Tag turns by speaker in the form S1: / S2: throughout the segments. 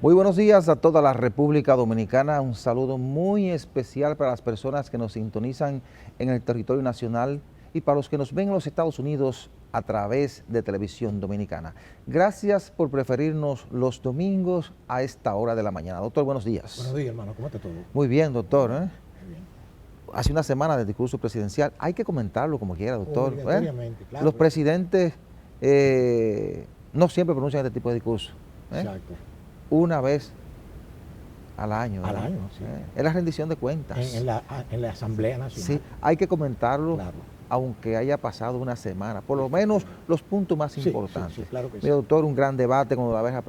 S1: Muy buenos días a toda la República Dominicana. Un saludo muy especial para las personas que nos sintonizan en el territorio nacional y para los que nos ven en los Estados Unidos a través de Televisión Dominicana. Gracias por preferirnos los domingos a esta hora de la mañana. Doctor, buenos días.
S2: Buenos días, hermano. ¿Cómo está todo?
S1: Muy bien, doctor.
S2: Muy bien.
S1: Hace una semana del discurso presidencial. Hay que comentarlo como quiera, doctor.
S2: Obligatoriamente, claro.
S1: Los presidentes no siempre pronuncian este tipo de discurso.
S2: Exacto.
S1: Una vez al año.
S2: Al año, sí.
S1: Es la rendición de cuentas.
S2: En la Asamblea Nacional.
S1: Sí, hay que comentarlo,
S2: claro,
S1: aunque haya pasado una semana. Por lo menos los puntos más importantes.
S2: Sí, claro que sí.
S1: Mira, doctor, un gran debate con la verja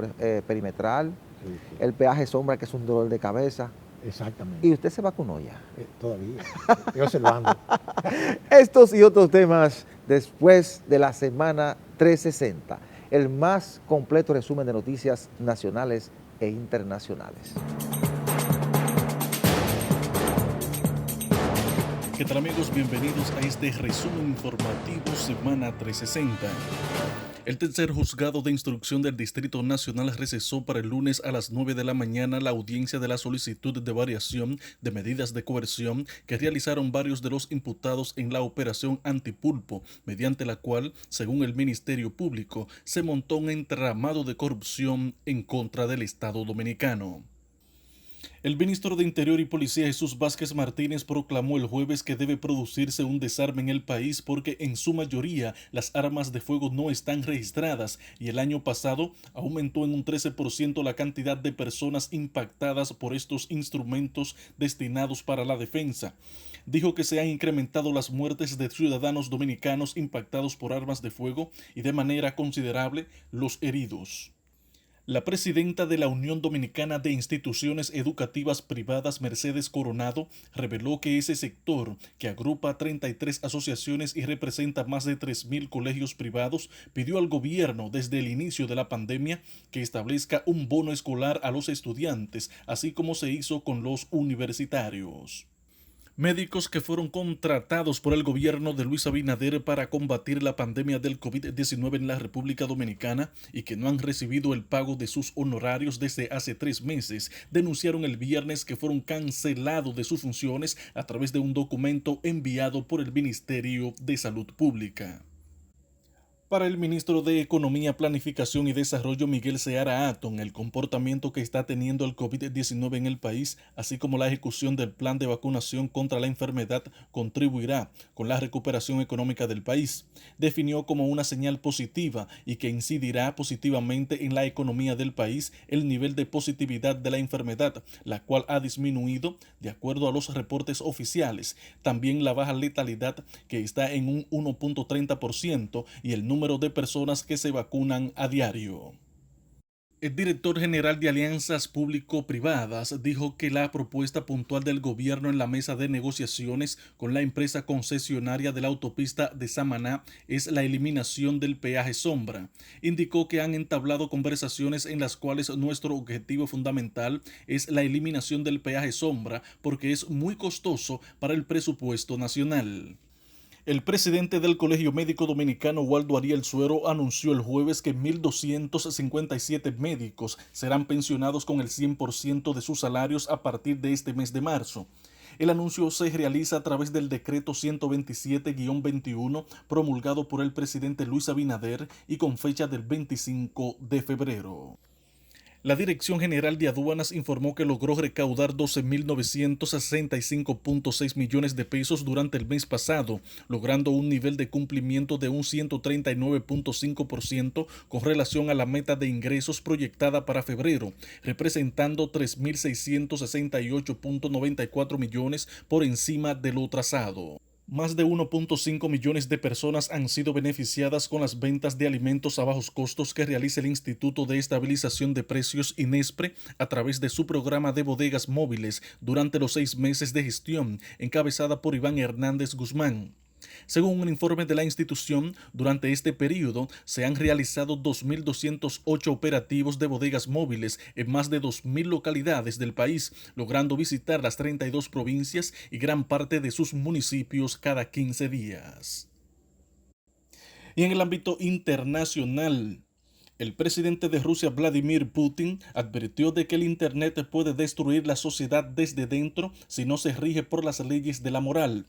S1: perimetral,
S2: Sí.
S1: el peaje sombra, que es un dolor de cabeza.
S2: Exactamente.
S1: Y usted se vacunó ya.
S2: Todavía. Estoy observando.
S1: Estos y otros temas después de la semana 360. El más completo resumen de noticias nacionales e internacionales.
S3: ¿Qué tal, amigos? Bienvenidos a este resumen informativo Semana 360. El tercer juzgado de instrucción del Distrito Nacional recesó para el lunes a las 9 de la mañana la audiencia de la solicitud de variación de medidas de coerción que realizaron varios de los imputados en la operación Antipulpo, mediante la cual, según el Ministerio Público, se montó un entramado de corrupción en contra del Estado dominicano. El ministro de Interior y Policía Jesús Vázquez Martínez proclamó el jueves que debe producirse un desarme en el país porque en su mayoría las armas de fuego no están registradas y el año pasado aumentó en un 13% la cantidad de personas impactadas por estos instrumentos destinados para la defensa. Dijo que se han incrementado las muertes de ciudadanos dominicanos impactados por armas de fuego y de manera considerable los heridos. La presidenta de la Unión Dominicana de Instituciones Educativas Privadas, Mercedes Coronado, reveló que ese sector, que agrupa 33 asociaciones y representa más de 3.000 colegios privados, pidió al gobierno desde el inicio de la pandemia que establezca un bono escolar a los estudiantes, así como se hizo con los universitarios. Médicos que fueron contratados por el gobierno de Luis Abinader para combatir la pandemia del COVID-19 en la República Dominicana y que no han recibido el pago de sus honorarios desde hace 3 meses, denunciaron el viernes que fueron cancelados de sus funciones a través de un documento enviado por el Ministerio de Salud Pública. Para el ministro de Economía, Planificación y Desarrollo, Miguel Seara Hatton, el comportamiento que está teniendo el COVID-19 en el país, así como la ejecución del plan de vacunación contra la enfermedad, contribuirá con la recuperación económica del país. Definió como una señal positiva y que incidirá positivamente en la economía del país el nivel de positividad de la enfermedad, la cual ha disminuido de acuerdo a los reportes oficiales. También la baja letalidad, que está en un 1.30%, y el número de personas que se vacunan a diario. El director general de Alianzas Público-Privadas dijo que la propuesta puntual del gobierno en la mesa de negociaciones con la empresa concesionaria de la autopista de Samaná es la eliminación del peaje sombra. Indicó que han entablado conversaciones en las cuales nuestro objetivo fundamental es la eliminación del peaje sombra porque es muy costoso para el presupuesto nacional. El presidente del Colegio Médico Dominicano, Waldo Ariel Suero, anunció el jueves que 1.257 médicos serán pensionados con el 100% de sus salarios a partir de este mes de marzo. El anuncio se realiza a través del decreto 127-21 promulgado por el presidente Luis Abinader y con fecha del 25 de febrero. La Dirección General de Aduanas informó que logró recaudar 12.965.6 millones de pesos durante el mes pasado, logrando un nivel de cumplimiento de un 139.5% con relación a la meta de ingresos proyectada para febrero, representando 3.668.94 millones por encima de lo trazado. Más de 1.5 millones de personas han sido beneficiadas con las ventas de alimentos a bajos costos que realiza el Instituto de Estabilización de Precios INESPRE a través de su programa de bodegas móviles durante los 6 meses de gestión, encabezada por Iván Hernández Guzmán. Según un informe de la institución, durante este periodo se han realizado 2.208 operativos de bodegas móviles en más de 2.000 localidades del país, logrando visitar las 32 provincias y gran parte de sus municipios cada 15 días. Y en el ámbito internacional, El presidente de Rusia, Vladimir Putin, advirtió de que el Internet puede destruir la sociedad desde dentro si no se rige por las leyes de la moral.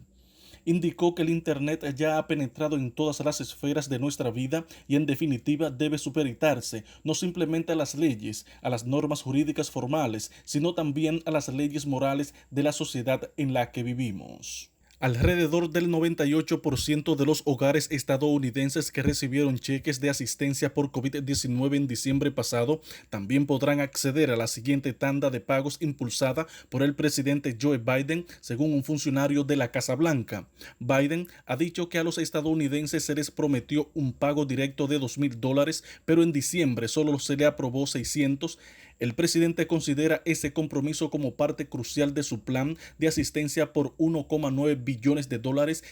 S3: Indicó que el Internet ya ha penetrado en todas las esferas de nuestra vida y en definitiva debe supeditarse no simplemente a las leyes, a las normas jurídicas formales, sino también a las leyes morales de la sociedad en la que vivimos. Alrededor del 98% de los hogares estadounidenses que recibieron cheques de asistencia por COVID-19 en diciembre pasado también podrán acceder a la siguiente tanda de pagos impulsada por el presidente Joe Biden, según un funcionario de la Casa Blanca. Biden ha dicho que a los estadounidenses se les prometió un pago directo de $2,000, pero en diciembre solo se le aprobó 600. El presidente considera ese compromiso como parte crucial de su plan de asistencia por $1,9 billones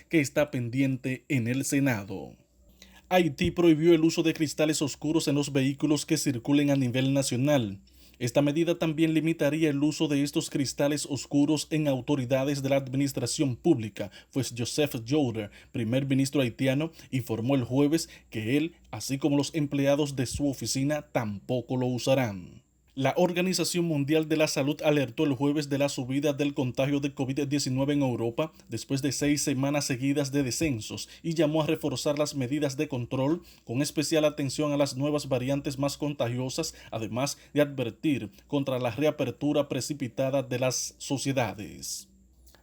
S3: que está pendiente en el Senado. Haití prohibió el uso de cristales oscuros en los vehículos que circulen a nivel nacional. Esta medida también limitaría el uso de estos cristales oscuros en autoridades de la administración pública, pues Joseph Joubert, primer ministro haitiano, informó el jueves que él, así como los empleados de su oficina, tampoco lo usarán. La Organización Mundial de la Salud alertó el jueves de la subida del contagio de COVID-19 en Europa después de 6 semanas seguidas de descensos y llamó a reforzar las medidas de control con especial atención a las nuevas variantes más contagiosas, además de advertir contra la reapertura precipitada de las sociedades.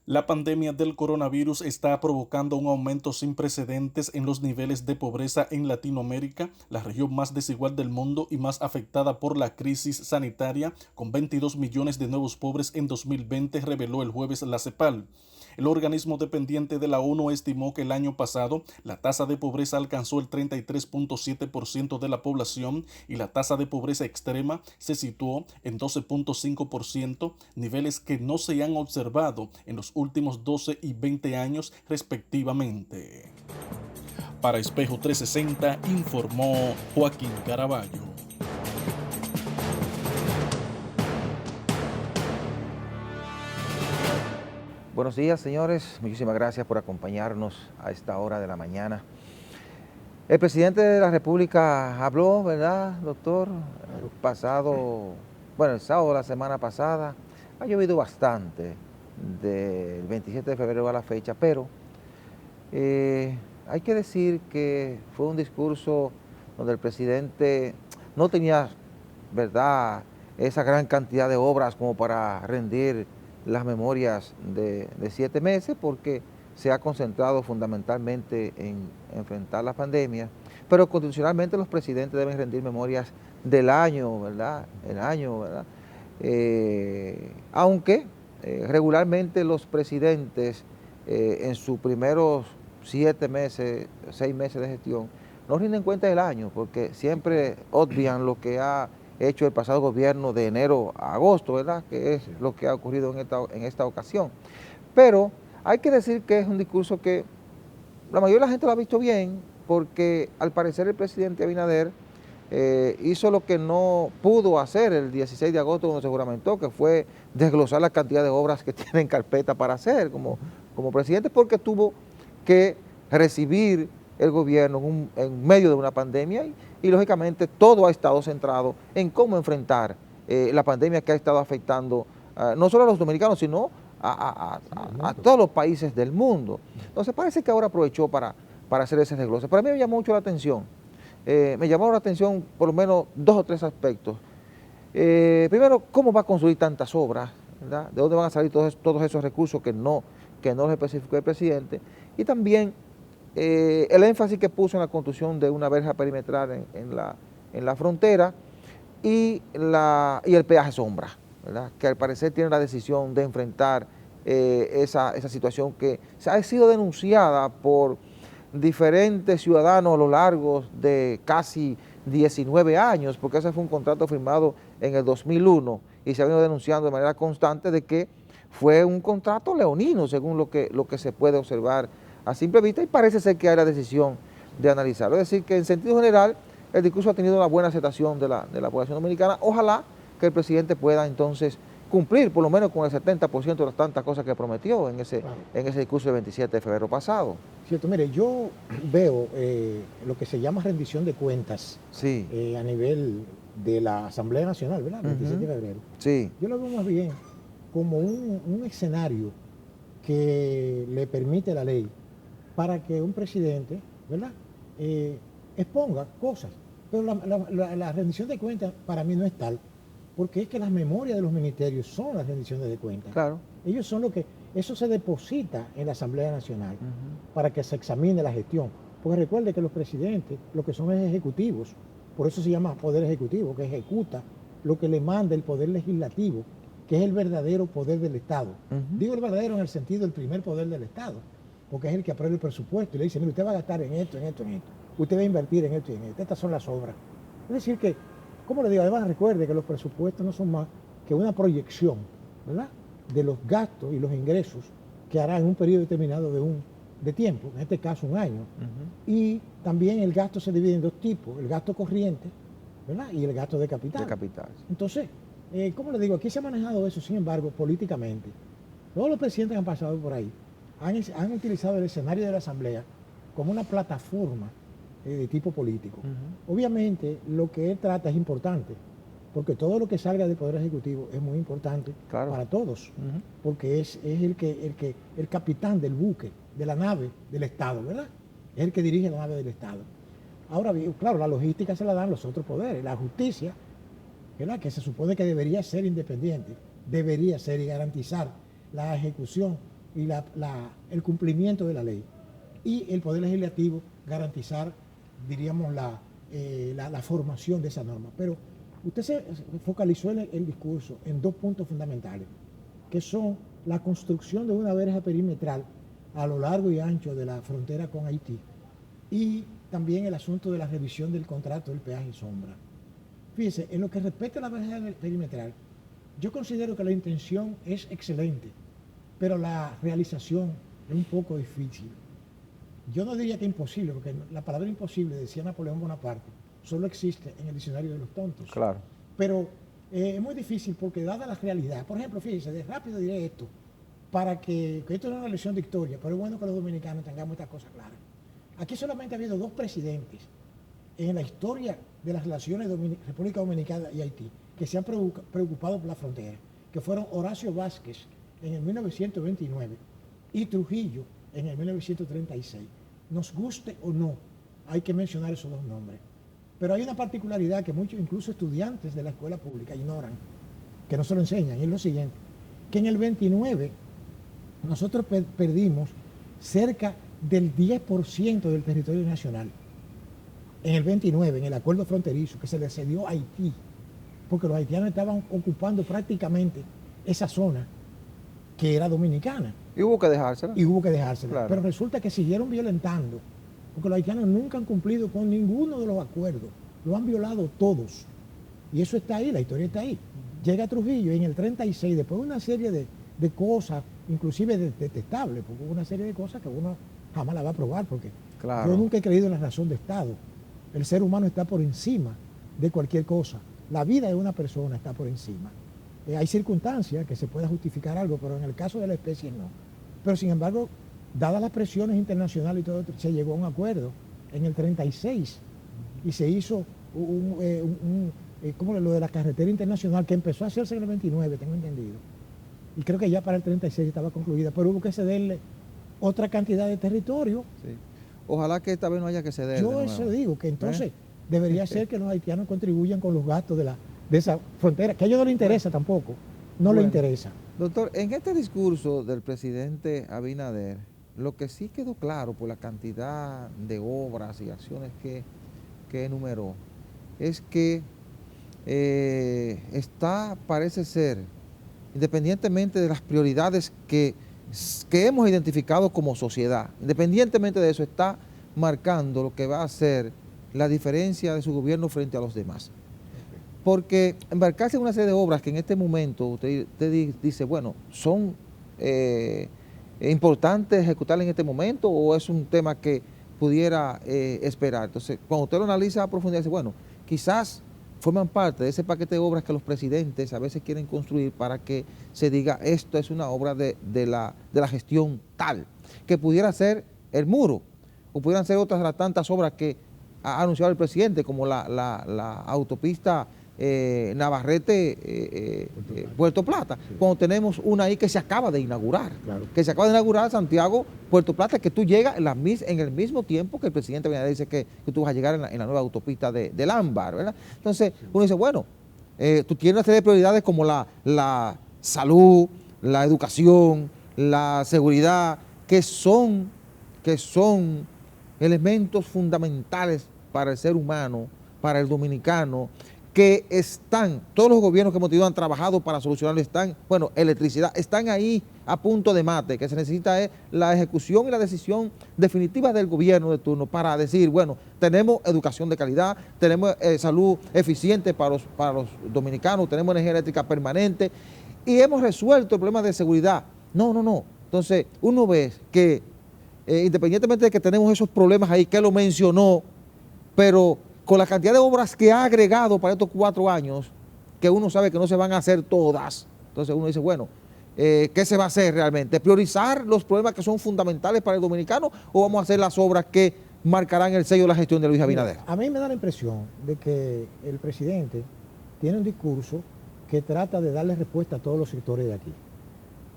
S3: La pandemia del coronavirus está provocando un aumento sin precedentes en los niveles de pobreza en Latinoamérica, la región más desigual del mundo y más afectada por la crisis sanitaria, con 22 millones de nuevos pobres en 2020, reveló el jueves la CEPAL. El organismo dependiente de la ONU estimó que el año pasado la tasa de pobreza alcanzó el 33.7% de la población y la tasa de pobreza extrema se situó en 12.5%, niveles que no se han observado en los últimos 12 y 20 años respectivamente. Para Espejo 360 informó Joaquín Caraballo.
S1: Buenos días, señores. Muchísimas gracias por acompañarnos a esta hora de la mañana. El presidente de la República habló, ¿verdad, doctor? El sábado de la semana pasada. Ha llovido bastante del 27 de febrero a la fecha, pero hay que decir que fue un discurso donde el presidente no tenía, ¿verdad?, esa gran cantidad de obras como para rendir las memorias de 7 meses, porque se ha concentrado fundamentalmente en enfrentar la pandemia, pero constitucionalmente los presidentes deben rendir memorias del año, ¿verdad? El año, ¿verdad? Aunque regularmente los presidentes en sus primeros 7 meses, 6 meses de gestión, no rinden cuenta del año, porque siempre obvian lo que ha hecho el pasado gobierno de enero a agosto, ¿verdad?, que es lo que ha ocurrido en esta ocasión. Pero hay que decir que es un discurso que la mayoría de la gente lo ha visto bien, porque al parecer el presidente Abinader hizo lo que no pudo hacer el 16 de agosto cuando se juramentó, que fue desglosar la cantidad de obras que tiene en carpeta para hacer como presidente, porque tuvo que recibir el gobierno en medio de una pandemia y lógicamente todo ha estado centrado en cómo enfrentar la pandemia que ha estado afectando no solo a los dominicanos, sino a todos los países del mundo. Entonces parece que ahora aprovechó para hacer ese desglose. Para mí me llamó mucho la atención. Me llamó la atención por lo menos 2 o 3 aspectos. Primero, ¿cómo va a construir tantas obras? ¿Verdad? ¿De dónde van a salir todos esos recursos que no los especificó el presidente? Y también el énfasis que puso en la construcción de una verja perimetral en la frontera y el peaje sombra, ¿verdad?, que al parecer tiene la decisión de enfrentar esa situación que ha sido denunciada por diferentes ciudadanos a lo largo de casi 19 años, porque ese fue un contrato firmado en el 2001 y se ha venido denunciando de manera constante de que fue un contrato leonino, según lo que se puede observar a simple vista, y parece ser que hay la decisión de analizarlo. Es decir, que en sentido general el discurso ha tenido una buena aceptación de la población dominicana. Ojalá que el presidente pueda entonces cumplir por lo menos con el 70% de las tantas cosas que prometió en ese,
S2: Claro.
S1: en ese discurso del 27 de febrero pasado.
S2: Cierto, mire, yo veo lo que se llama rendición de cuentas
S1: Sí,
S2: a nivel de la Asamblea Nacional, ¿verdad? El 27 de
S1: Ujú.
S2: febrero.
S1: sí,
S2: Yo lo veo más bien como un escenario que le permite la ley para que un presidente, ¿verdad? Exponga cosas. Pero la rendición de cuentas para mí no es tal, porque es que las memorias de los ministerios son las rendiciones de cuentas.
S1: claro.
S2: Ellos son lo que, eso se deposita en la Asamblea Nacional
S1: Ujú.
S2: para que se examine la gestión. Porque recuerde que los presidentes lo que son es ejecutivos, por eso se llama poder ejecutivo, que ejecuta lo que le manda el poder legislativo, que es el verdadero poder del Estado.
S1: Ujú.
S2: Digo el verdadero en el sentido del primer poder del Estado, porque es el que aprueba el presupuesto y le dice, mire, usted va a gastar en esto, en esto, en esto. Usted va a invertir en esto y en esto. Estas son las obras. Es decir que, como le digo, además recuerde que los presupuestos no son más que una proyección, ¿verdad?, de los gastos y los ingresos que hará en un periodo determinado de tiempo, en este caso un año.
S1: Ujú.
S2: Y también el gasto se divide en dos tipos, el gasto corriente, ¿verdad?, y el gasto de capital.
S1: De capital.
S2: Entonces, ¿cómo le digo? Aquí se ha manejado eso, sin embargo, políticamente. Todos los presidentes que han pasado por ahí han utilizado el escenario de la Asamblea como una plataforma de tipo político.
S1: Ujú.
S2: Obviamente, lo que él trata es importante, porque todo lo que salga del Poder Ejecutivo es muy importante
S1: Claro.
S2: para todos,
S1: Ujú.
S2: porque es el capitán del buque, de la nave del Estado, ¿verdad? Es el que dirige la nave del Estado. Ahora bien, claro, la logística se la dan los otros poderes, la justicia, ¿verdad?, que se supone que debería ser independiente, debería ser y garantizar la ejecución y el cumplimiento de la ley. Y el Poder Legislativo garantizar, diríamos, la formación de esa norma. Pero usted se focalizó en el discurso en dos puntos fundamentales, que son la construcción de una verja perimetral a lo largo y ancho de la frontera con Haití y también el asunto de la revisión del contrato del peaje sombra. Fíjese, en lo que respecta a la verja perimetral, yo considero que la intención es excelente, pero la realización es un poco difícil. Yo no diría que imposible, porque la palabra imposible, decía Napoleón Bonaparte, solo existe en el diccionario de los tontos.
S1: Claro.
S2: Pero es muy difícil porque dada la realidad, por ejemplo, fíjese, de rápido diré esto, para que esto no es una lección de historia, pero es bueno que los dominicanos tengamos estas cosas claras. Aquí solamente ha habido dos presidentes en la historia de las relaciones República Dominicana y Haití que se han preocupado por la frontera, que fueron Horacio Vázquez en el 1929 y Trujillo en el 1936. Nos guste o no, hay que mencionar esos dos nombres. Pero hay una particularidad que muchos, incluso estudiantes de la escuela pública, ignoran, que no se lo enseñan, y es lo siguiente, que en el 29 nosotros perdimos cerca del 10% del territorio nacional. En el 29, en el acuerdo fronterizo que se le cedió a Haití, porque los haitianos estaban ocupando prácticamente esa zona que era dominicana.
S1: Y hubo que dejársela.
S2: Y hubo que dejársela.
S1: Claro.
S2: Pero resulta que siguieron violentando, porque los haitianos nunca han cumplido con ninguno de los acuerdos, lo han violado todos. Y eso está ahí, la historia está ahí. Llega Trujillo y en el 36, después de una serie de cosas, inclusive detestables, porque hubo una serie de cosas que uno jamás la va a probar, porque
S1: Claro.
S2: yo nunca he creído en la razón de Estado. El ser humano está por encima de cualquier cosa. La vida de una persona está por encima. Hay circunstancias que se pueda justificar algo, pero en el caso de la especie no. Pero sin embargo, dadas las presiones internacionales y todo, se llegó a un acuerdo en el 36 y se hizo como lo de la carretera internacional que empezó a hacerse en el 29, tengo entendido. Y creo que ya para el 36 estaba concluida, pero hubo que cederle otra cantidad de territorio.
S1: Sí. Ojalá que esta vez no haya que ceder.
S2: Yo
S1: de nuevo.
S2: eso digo, que entonces debería ser que los haitianos contribuyan con los gastos de esa frontera, que a ellos no les interesa tampoco, no les interesa.
S1: Doctor, en este discurso del presidente Abinader, lo que sí quedó claro por la cantidad de obras y acciones que enumeró, es que parece ser, independientemente de las prioridades que hemos identificado como sociedad, independientemente de eso, está marcando lo que va a ser la diferencia de su gobierno frente a los demás. Porque embarcarse en una serie de obras que en este momento usted dice, bueno, son importantes ejecutar en este momento, o es un tema que pudiera esperar. Entonces, cuando usted lo analiza a profundidad, dice, bueno, quizás forman parte de ese paquete de obras que los presidentes a veces quieren construir para que se diga esto es una obra de la gestión tal, que pudiera ser el muro, o pudieran ser otras de las tantas obras que ha anunciado el presidente, como la autopista Navarrete Puerto Plata, sí. Cuando tenemos una ahí que se acaba de inaugurar, claro. Que se acaba de inaugurar Santiago Puerto Plata, que tú llegas en el mismo tiempo que el presidente dice que tú vas a llegar en la nueva autopista del Ámbar, ¿verdad? Entonces uno dice, bueno, tú tienes una serie de prioridades como la salud, la educación, la seguridad, que son elementos fundamentales para el ser humano, para el dominicano, que todos los gobiernos que hemos tenido han trabajado para solucionarlo, electricidad, están ahí a punto de mate, que se necesita es la ejecución y la decisión definitiva del gobierno de turno para decir, bueno, tenemos educación de calidad, tenemos salud eficiente para los dominicanos, tenemos energía eléctrica permanente y hemos resuelto el problema de seguridad. No. Entonces, uno ve que independientemente de que tenemos esos problemas ahí, que lo mencionó, pero con la cantidad de obras que ha agregado para estos 4 años, que uno sabe que no se van a hacer todas, entonces uno dice, bueno, ¿qué se va a hacer realmente? ¿Priorizar los problemas que son fundamentales para el dominicano o vamos a hacer las obras que marcarán el sello de la gestión de Luis Abinader?
S2: A mí me da la impresión de que el presidente tiene un discurso que trata de darle respuesta a todos los sectores de aquí.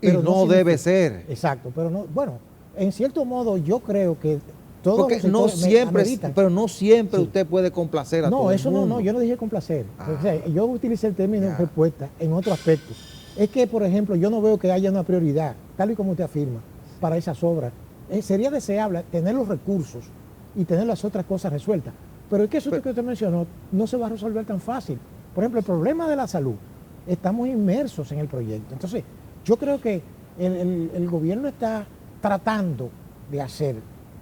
S1: Pero no debe ser.
S2: Exacto, pero no, bueno, en cierto modo yo creo que
S1: porque no siempre usted puede complacer a todo el mundo.
S2: No, yo no dije complacer. O sea, yo utilicé el término respuesta en otro aspecto. Es que, por ejemplo, yo no veo que haya una prioridad, tal y como usted afirma, para esas obras. Sería deseable tener los recursos y tener las otras cosas resueltas. Pero es que eso que usted mencionó no se va a resolver tan fácil. Por ejemplo, el problema de la salud, estamos inmersos en el proyecto. Entonces, yo creo que el gobierno está tratando de hacer,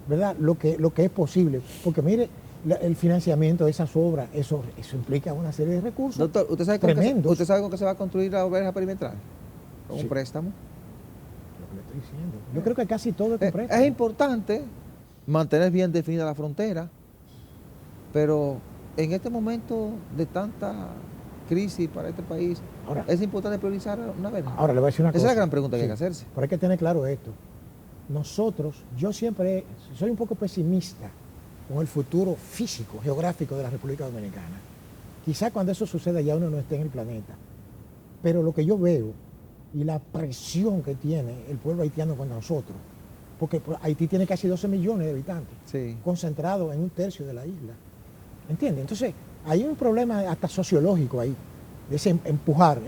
S2: ¿verdad?, lo que es posible, porque mire, el financiamiento de esas obras, eso implica una serie de recursos.
S1: Doctor, ¿usted sabe tremendos. ¿Usted sabe con qué se va a construir la verja perimetral? ¿Con un préstamo?
S2: Lo que le estoy diciendo. Yo creo que casi todo es con préstamo.
S1: Es importante mantener bien definida la frontera, pero en este momento de tanta crisis para este país, ahora, es importante priorizar una verja.
S2: Ahora le voy a decir una cosa.
S1: Esa es la gran pregunta que hay que hacerse.
S2: Pero hay que tener claro esto. Yo siempre soy un poco pesimista con el futuro físico, geográfico de la República Dominicana. Quizá cuando eso suceda ya uno no esté en el planeta. Pero lo que yo veo y la presión que tiene el pueblo haitiano con nosotros, porque Haití tiene casi 12 millones de habitantes, sí, concentrados en 1/3 de la isla. ¿Entiendes? Entonces, hay un problema hasta sociológico ahí, de ese empujar.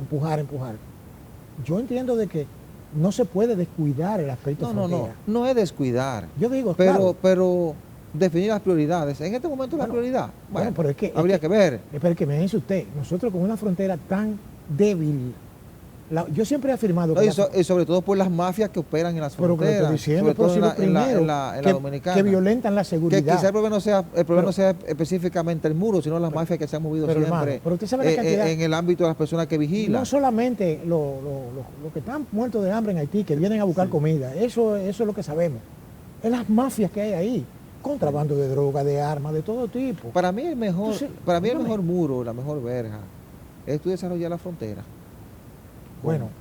S2: Yo entiendo de que no se puede descuidar el aspecto frontera.
S1: No es descuidar.
S2: Yo digo,
S1: pero definir las prioridades. En este momento la prioridad. Bueno, pero es que habría que ver.
S2: Pero que me dice usted, nosotros con una frontera tan débil, yo siempre he afirmado que
S1: y sobre todo por las mafias que operan en las fronteras, sobre todo en la dominicana,
S2: que violentan la seguridad.
S1: Que quizá el problema no sea específicamente el muro, sino las mafias que se han movido siempre
S2: usted sabe la cantidad,
S1: en el ámbito de las personas que vigilan.
S2: No solamente los que están muertos de hambre en Haití, que vienen a buscar comida, eso es lo que sabemos. Es las mafias que hay ahí, contrabando de droga, de armas, de todo tipo.
S1: Para mí el mejor muro, la mejor verja, es tú desarrollar la frontera.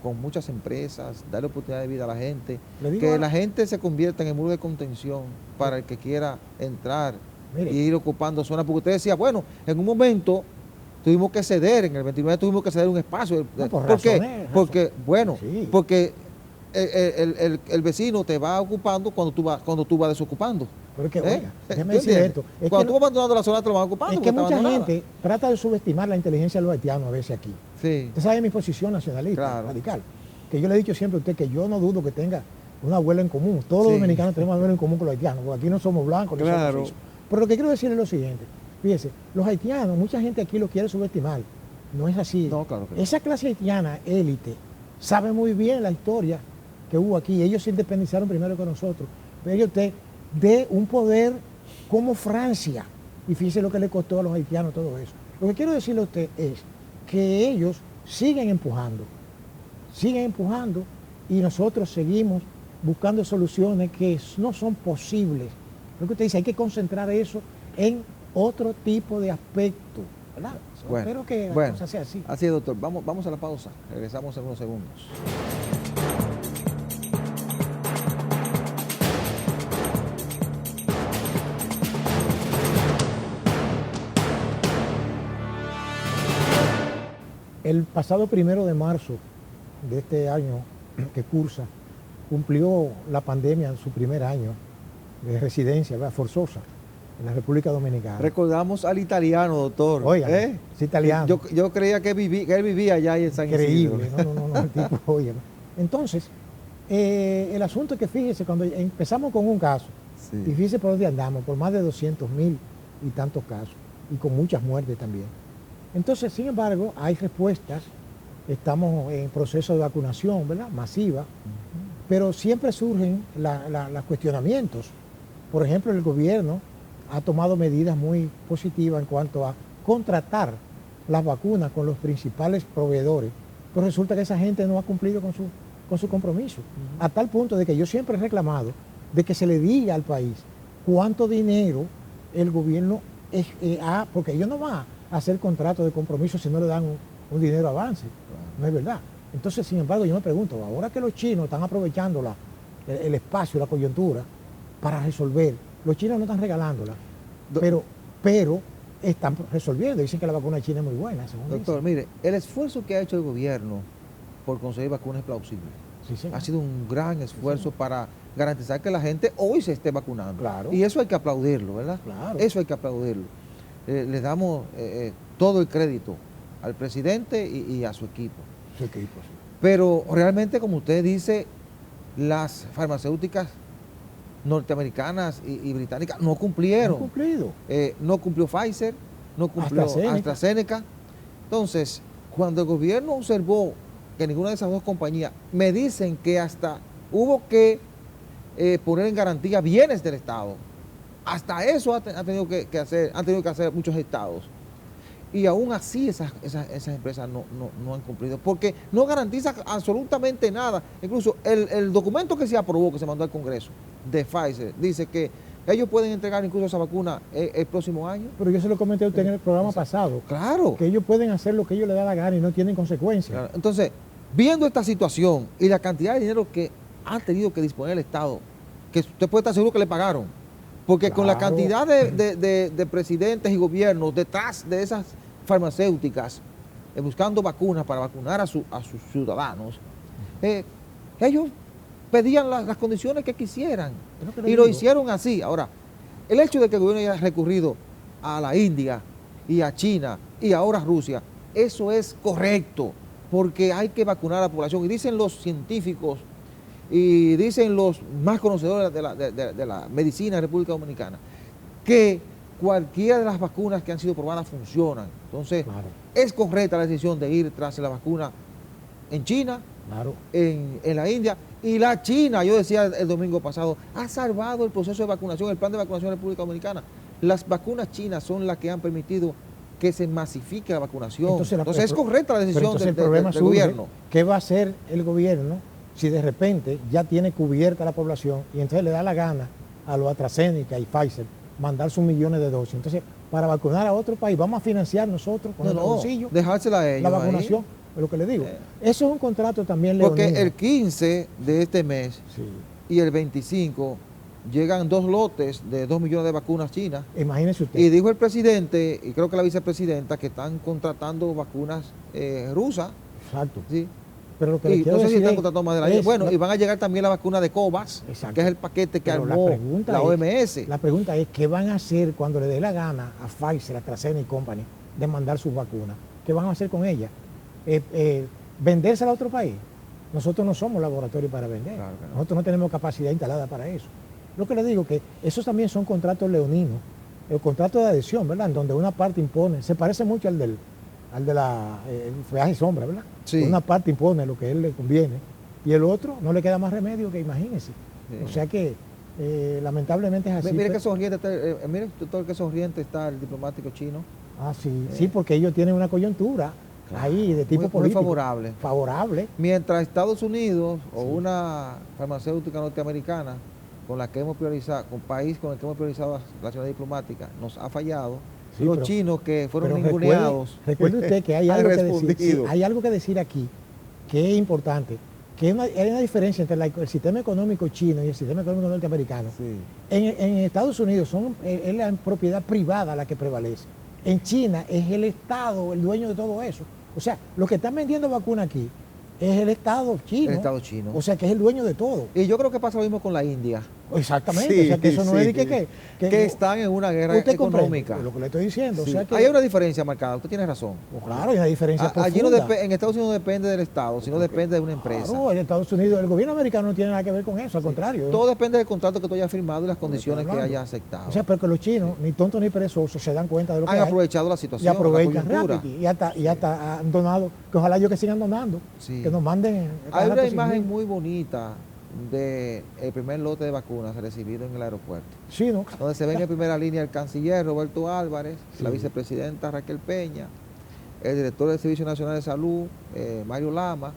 S1: Con muchas empresas, darle oportunidad de vida a la gente, que la gente se convierta en el muro de contención para el que quiera entrar y ir ocupando zonas, porque usted decía, bueno, en un momento tuvimos que ceder, en el 29 tuvimos que ceder un espacio. ¿Por qué? Porque el vecino te va ocupando cuando tú vas desocupando.
S2: Pero es que, oiga, déjame decir esto.
S1: Cuando tú vas abandonando la zona, te lo van ocupando.
S2: Es que mucha gente trata de subestimar la inteligencia de los haitianos a veces aquí.
S1: Sí.
S2: Usted sabe mi posición nacionalista, radical. Que yo le he dicho siempre a usted que yo no dudo que tenga un abuelo en común. Todos los dominicanos tenemos un abuelo en común con los haitianos, porque aquí no somos blancos, ni somos suizos. Pero lo que quiero decirle es lo siguiente. Fíjese, los haitianos, mucha gente aquí los quiere subestimar. No es así.
S1: No, claro que no.
S2: Esa clase haitiana, élite, sabe muy bien la historia que hubo aquí. Ellos se independizaron primero que nosotros. Pero usted de un poder como Francia, y fíjese lo que le costó a los haitianos todo eso. Lo que quiero decirle a usted es que ellos siguen empujando y nosotros seguimos buscando soluciones que no son posibles. Lo que usted dice, hay que concentrar eso en otro tipo de aspecto. ¿verdad?
S1: Bueno,
S2: Espero que la
S1: bueno,
S2: cosa sea así.
S1: así es, doctor. Vamos a la pausa. Regresamos en unos segundos.
S2: El pasado 1 de marzo de este año que cursa, cumplió la pandemia en su primer año de residencia, ¿verdad?, forzosa en la República Dominicana.
S1: Recordamos al italiano, doctor.
S2: Oiga, es italiano.
S1: Yo creía que él vivía allá en San Isidro.
S2: Increíble, no, el tipo, oye. Entonces, el asunto es que fíjese, cuando empezamos con un caso,
S1: Sí.
S2: y fíjese por dónde andamos, por más de 200,000 y tantos casos, y con muchas muertes también. Entonces, sin embargo, hay respuestas, estamos en proceso de vacunación, ¿verdad?, masiva, pero siempre surgen los cuestionamientos. Por ejemplo, el gobierno ha tomado medidas muy positivas en cuanto a contratar las vacunas con los principales proveedores, pero resulta que esa gente no ha cumplido con su compromiso, a tal punto de que yo siempre he reclamado de que se le diga al país cuánto dinero el gobierno ha, porque ellos no van a hacer contratos de compromiso si no le dan un dinero avance, no es verdad. Entonces, sin embargo, yo me pregunto, ahora que los chinos están aprovechando el espacio, la coyuntura, para resolver, los chinos no están regalándola, pero están resolviendo. Dicen que la vacuna china es muy buena, según
S1: Doctor,
S2: dicen.
S1: mire, el esfuerzo que ha hecho el gobierno por conseguir vacunas es plausible.
S2: Sí, señor.
S1: Ha sido un gran esfuerzo para garantizar que la gente hoy se esté vacunando.
S2: Claro.
S1: Y eso hay que aplaudirlo, ¿verdad?
S2: Claro.
S1: Eso hay que aplaudirlo. Le damos todo el crédito al presidente y a su equipo.
S2: Su equipo, sí.
S1: Pero realmente, como usted dice, las farmacéuticas norteamericanas y británicas no cumplieron.
S2: Han cumplido.
S1: No cumplió Pfizer, no cumplió AstraZeneca. Entonces, cuando el gobierno observó que ninguna de esas dos compañías, me dicen que hasta hubo que poner en garantía bienes del Estado. Hasta eso han tenido que hacer muchos estados. Y aún así esas empresas no han cumplido, porque no garantiza absolutamente nada. Incluso el documento que se aprobó, que se mandó al Congreso de Pfizer, dice que ellos pueden entregar incluso esa vacuna el próximo año.
S2: Pero yo se lo comenté a usted en el programa pasado,
S1: Claro.
S2: que ellos pueden hacer lo que ellos les da la gana y no tienen consecuencias.
S1: Claro. Entonces, viendo esta situación y la cantidad de dinero que ha tenido que disponer el Estado, que usted puede estar seguro que le pagaron, porque con la
S2: Claro.
S1: cantidad de presidentes y gobiernos detrás de esas farmacéuticas, buscando vacunas para vacunar a sus ciudadanos, ellos pedían las condiciones que quisieran y lo hicieron así. Ahora, el hecho de que el gobierno haya recurrido a la India y a China y ahora a Rusia, eso es correcto, porque hay que vacunar a la población. Y dicen los científicos y dicen los más conocedores de la medicina en República Dominicana que cualquiera de las vacunas que han sido probadas funcionan. Entonces,
S2: Claro.
S1: es correcta la decisión de ir tras la vacuna en China,
S2: Claro.
S1: en la India, y la China, yo decía el domingo pasado, ha salvado el proceso de vacunación, el plan de vacunación de la República Dominicana. Las vacunas chinas son las que han permitido que se masifique la vacunación. Entonces es correcta la decisión del gobierno.
S2: ¿Qué va a hacer el gobierno si de repente ya tiene cubierta la población y entonces le da la gana a los AstraZeneca y Pfizer mandar sus millones de dosis? Entonces, para vacunar a otro país, vamos a financiar nosotros con nuestro bolsillo
S1: dejársela a ellos
S2: la vacunación, es lo que le digo. Eso es un contrato también
S1: porque
S2: leonino.
S1: el 15 de este mes y el 25 llegan 2 lotes de 2 millones de vacunas chinas.
S2: Imagínese usted.
S1: Y dijo el presidente, y creo que la vicepresidenta, que están contratando vacunas rusas.
S2: Exacto.
S1: ¿Sí?
S2: Pero lo que le
S1: Y
S2: quiero
S1: no sé si
S2: decir
S1: están contratando más de la Bueno, y van a llegar también la vacuna de COVAX,
S2: Exacto.
S1: que es el paquete que
S2: Pero
S1: armó la
S2: es-
S1: OMS.
S2: La pregunta es, ¿qué van a hacer cuando le dé la gana a Pfizer, a AstraZeneca y Company de mandar sus vacunas? ¿Qué van a hacer con ellas? ¿Vendérsela a otro país? Nosotros no somos laboratorio para vender.
S1: Claro que no.
S2: Nosotros no tenemos capacidad instalada para eso. Lo que le digo que esos también son contratos leoninos. El contrato de adhesión, ¿verdad? En donde una parte impone, se parece mucho al de la peaje y sombra, ¿verdad?
S1: Sí.
S2: Una parte impone lo que a él le conviene y el otro no le queda más remedio que imagínese.
S1: Sí.
S2: O sea que lamentablemente es así.
S1: Mire qué sonriente está, mire doctor, qué sonriente está el diplomático chino.
S2: Ah, sí, sí, porque ellos tienen una coyuntura ahí de tipo
S1: Muy
S2: político.
S1: favorable.
S2: Favorable.
S1: Mientras Estados Unidos o una farmacéutica norteamericana con la que hemos priorizado, con país con el que hemos priorizado las relaciones diplomáticas, nos ha fallado,
S2: Sí,
S1: los
S2: pero-
S1: chinos que fueron
S2: Pero
S1: ninguneados.
S2: recuerde usted que hay
S1: han
S2: algo que decir,
S1: respondido.
S2: sí, hay algo que decir aquí que es importante, que hay una diferencia entre el sistema económico chino y el sistema económico norteamericano.
S1: Sí.
S2: En Estados Unidos es la propiedad privada la que prevalece. En China es el Estado el dueño de todo eso. O sea, los que están vendiendo vacunas aquí es el Estado chino.
S1: El Estado chino.
S2: O sea, que es el dueño de todo.
S1: Y yo creo que pasa lo mismo con la India.
S2: Exactamente.
S1: Sí,
S2: o sea, que eso no
S1: sí.
S2: es de que
S1: Están en una guerra
S2: usted comprende
S1: económica.
S2: lo que le estoy diciendo.
S1: Sí.
S2: O sea que,
S1: Hay una diferencia marcada, usted tiene razón.
S2: pues claro, hay una diferencia
S1: Allí no
S2: profunda.
S1: en Estados Unidos no depende del Estado, sino depende de una empresa.
S2: Claro, en Estados Unidos el gobierno americano no tiene nada que ver con eso, al contrario.
S1: Todo depende del contrato que tú hayas firmado y las condiciones que
S2: hablando.
S1: hayas aceptado.
S2: O sea, pero que los chinos, ni tontos ni perezosos, se dan cuenta de lo que
S1: Han
S2: hay
S1: aprovechado la
S2: y
S1: situación,
S2: aprovechan
S1: la coyuntura.
S2: rápido. Y hasta han donado, que ojalá ellos que sigan donando,
S1: Sí.
S2: que nos manden.
S1: Hay una
S2: rato
S1: imagen
S2: sin-
S1: muy bonita del primer lote de vacunas recibido en el aeropuerto,
S2: Sí, ¿no?
S1: donde se ve en primera línea el canciller Roberto Álvarez, la
S2: Sí.
S1: vicepresidenta Raquel Peña, el director del Servicio Nacional de Salud, Mario Lama,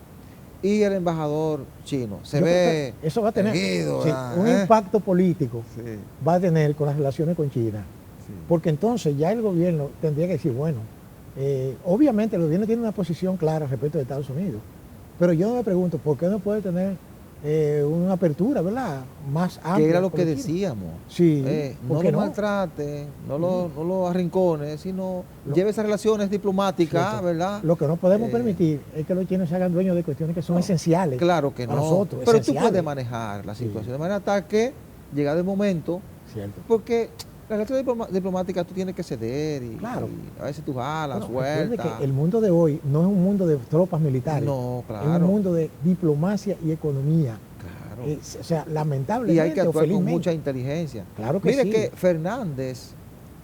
S1: y el embajador chino. Se
S2: Yo creo
S1: ve
S2: que eso va a tener
S1: erguido,
S2: sí,
S1: ¿verdad?
S2: un impacto político,
S1: Sí,
S2: va a tener con las relaciones con China.
S1: sí.
S2: Porque entonces ya el gobierno tendría que decir, bueno, obviamente el gobierno tiene una posición clara respecto de Estados Unidos, pero yo me pregunto, ¿por qué no puede tener una apertura, ¿verdad? Más amplia.
S1: Que era lo
S2: con
S1: que
S2: los chinos?
S1: decíamos.
S2: Sí,
S1: No
S2: ¿por qué
S1: lo
S2: no?
S1: maltrate, no lo arrincones, sino
S2: Lo-
S1: lleve esas relaciones diplomáticas,
S2: Cierto.
S1: ¿verdad?
S2: Lo que no podemos
S1: Eh,
S2: permitir es que los chinos se hagan dueños de cuestiones que son
S1: No,
S2: esenciales.
S1: Claro que
S2: para
S1: no.
S2: nosotros,
S1: Pero tú
S2: esenciales.
S1: puedes manejar la
S2: Sí.
S1: situación de manera tal que, llegado el momento,
S2: Cierto.
S1: porque la relación diplomática tú tienes que ceder y,
S2: Claro.
S1: y a veces tú jalas,
S2: Bueno, recuerde
S1: sueltas.
S2: que el mundo de hoy no es un mundo de tropas militares.
S1: No,
S2: Es un
S1: claro.
S2: mundo de diplomacia y economía.
S1: Claro.
S2: O sea, lamentablemente
S1: Y hay que
S2: o
S1: actuar con
S2: felizmente.
S1: mucha inteligencia.
S2: Claro que
S1: Mire
S2: sí.
S1: que Fernández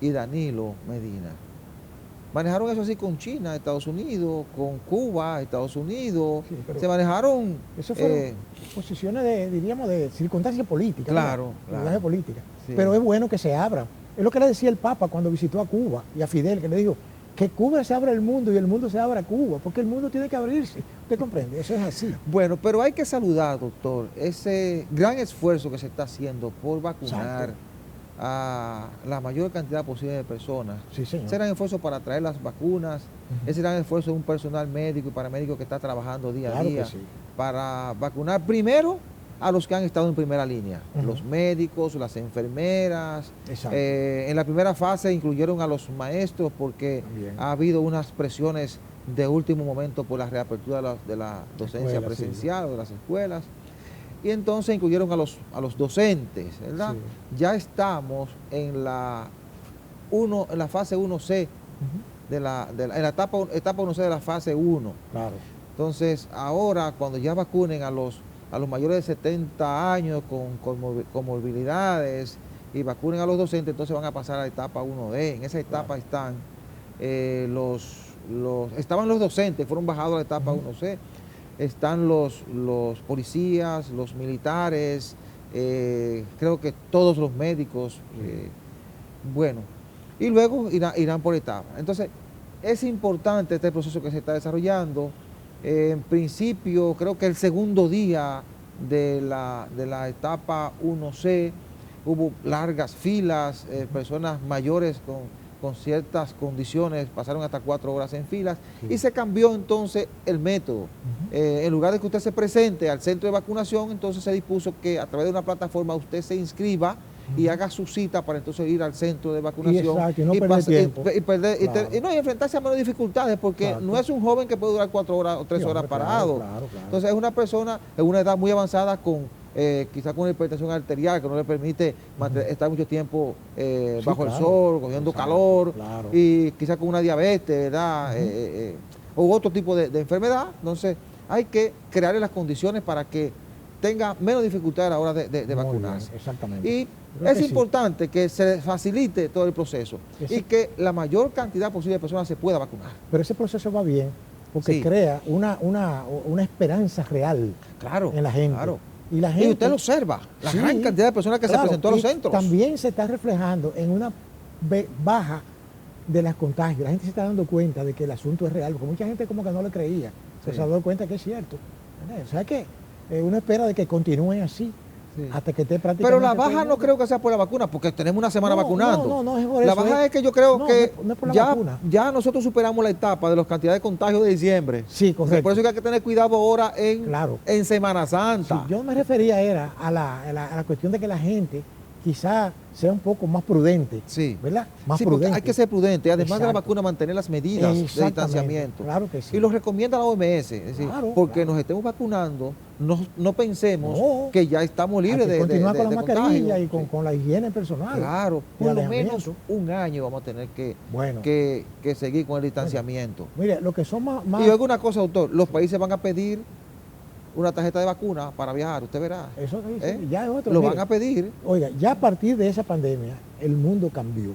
S1: y Danilo Medina manejaron eso así con China, Estados Unidos, con Cuba, Estados Unidos.
S2: Sí, pero
S1: se manejaron.
S2: Eso fueron
S1: eh,
S2: posiciones diríamos, de circunstancias políticas.
S1: Claro,
S2: ¿verdad?
S1: claro.
S2: Lenguaje política.
S1: Sí.
S2: Pero es bueno que se abra. Es lo que le decía el Papa cuando visitó a Cuba y a Fidel, que le dijo que Cuba se abra al mundo y el mundo se abra a Cuba, porque el mundo tiene que abrirse. ¿Usted comprende? Eso es así.
S1: Bueno, pero hay que saludar, doctor, ese gran esfuerzo que se está haciendo por vacunar
S2: Exacto.
S1: a la mayor cantidad posible de personas.
S2: Sí, señor.
S1: Ese gran esfuerzo para traer las vacunas,
S2: Ujú.
S1: ese gran esfuerzo de un personal médico y paramédico que está trabajando día
S2: Claro
S1: a
S2: que
S1: día
S2: sí.
S1: para vacunar primero a los que han estado en primera línea,
S2: Ujú.
S1: los médicos, las enfermeras.
S2: Exacto.
S1: En la primera fase incluyeron a los maestros porque
S2: También.
S1: ha habido unas presiones de último momento por la reapertura de la docencia
S2: Escuelas,
S1: presencial o de las escuelas. Y entonces incluyeron a los docentes, ¿verdad?
S2: Sí.
S1: Ya estamos en la fase 1C,
S2: Ujú.
S1: en la etapa 1C de la fase 1.
S2: Claro.
S1: Entonces, ahora cuando ya vacunen a los mayores de 70 años con comorbilidades y vacunen a los docentes, entonces van a pasar a la etapa 1D. En esa etapa están estaban los docentes, fueron bajados a la etapa
S2: Ujú.
S1: 1C. Están los policías, los militares, creo que todos los médicos. Bueno, y luego irán por etapas. Entonces, es importante este proceso que se está desarrollando. En principio, creo que el segundo día de la etapa 1C hubo largas filas, personas mayores con ciertas condiciones pasaron hasta 4 horas en filas,
S2: Sí.
S1: y se cambió entonces el método.
S2: Ujú.
S1: En lugar de que usted se presente al centro de vacunación, entonces se dispuso que a través de una plataforma usted se inscriba y haga su cita para entonces ir al centro de vacunación
S2: exacto, y no perder tiempo.
S1: y
S2: Claro.
S1: enfrentarse a menos dificultades, porque
S2: Exacto.
S1: no es un joven que puede durar 4 horas o 3
S2: Sí,
S1: horas
S2: hombre, claro,
S1: parado.
S2: claro, claro.
S1: Entonces es una persona en una edad muy avanzada quizás con una hipertensión arterial que no le permite estar mucho tiempo
S2: Sí,
S1: bajo el
S2: claro.
S1: sol, cogiendo
S2: Exacto,
S1: calor,
S2: claro.
S1: y quizás con una diabetes, ¿verdad?
S2: Ujú.
S1: O otro tipo de enfermedad. Entonces hay que crearle las condiciones para que tenga menos dificultad a la hora de
S2: Muy
S1: vacunarse.
S2: bien, exactamente.
S1: Y
S2: Creo
S1: es
S2: que sí.
S1: importante que se facilite todo el proceso
S2: Ese-
S1: y que la mayor cantidad posible de personas se pueda vacunar.
S2: Pero ese proceso va bien porque
S1: Sí.
S2: crea una esperanza real
S1: Claro,
S2: en la gente.
S1: claro.
S2: Y la
S1: Y
S2: gente
S1: usted lo observa, la
S2: Sí,
S1: gran cantidad de personas que
S2: claro,
S1: se presentó a los
S2: y
S1: centros.
S2: También se está reflejando en una baja de las contagios. La gente se está dando cuenta de que el asunto es real, porque mucha gente como que no le creía.
S1: Sí.
S2: Se ha dado cuenta que es cierto. O sea que uno espera de que continúen así.
S1: Sí.
S2: hasta que esté prácticamente...
S1: Pero la
S2: todo el
S1: baja no
S2: mundo.
S1: creo que sea por la vacuna, porque tenemos una semana vacunando.
S2: No, es por
S1: La
S2: eso.
S1: baja es que yo creo
S2: No,
S1: que
S2: no es por la
S1: ya,
S2: vacuna.
S1: ya nosotros superamos la etapa de las cantidades de contagios de diciembre.
S2: Sí, correcto.
S1: Por eso es que hay que tener cuidado ahora
S2: Claro.
S1: en Semana
S2: Sí,
S1: Santa.
S2: yo me refería era a la cuestión de que la gente quizá sea un poco más prudente,
S1: Sí.
S2: ¿verdad? Más
S1: Sí, porque
S2: prudente.
S1: hay que ser prudente. Además de la
S2: Exacto.
S1: vacuna, mantener las medidas de
S2: Exactamente,
S1: distanciamiento.
S2: claro que sí.
S1: Y lo recomienda la OMS. Es decir,
S2: Claro,
S1: porque
S2: claro.
S1: nos estemos vacunando, no pensemos
S2: No.
S1: que ya estamos
S2: Hay
S1: libres
S2: que
S1: de
S2: continuar con la
S1: contagio.
S2: mascarilla y
S1: Sí.
S2: con la higiene personal.
S1: Claro,
S2: y
S1: por lo
S2: alejamiento.
S1: menos un año vamos a tener
S2: Bueno.
S1: que seguir con el distanciamiento.
S2: Mire, lo que son más...
S1: Y oiga una cosa, doctor, los países van a pedir una tarjeta de vacuna para viajar, usted verá.
S2: Eso sí,
S1: ¿Eh?
S2: ya es otro.
S1: Lo
S2: Mire,
S1: van a pedir.
S2: Oiga, ya a partir de esa pandemia, el mundo cambió.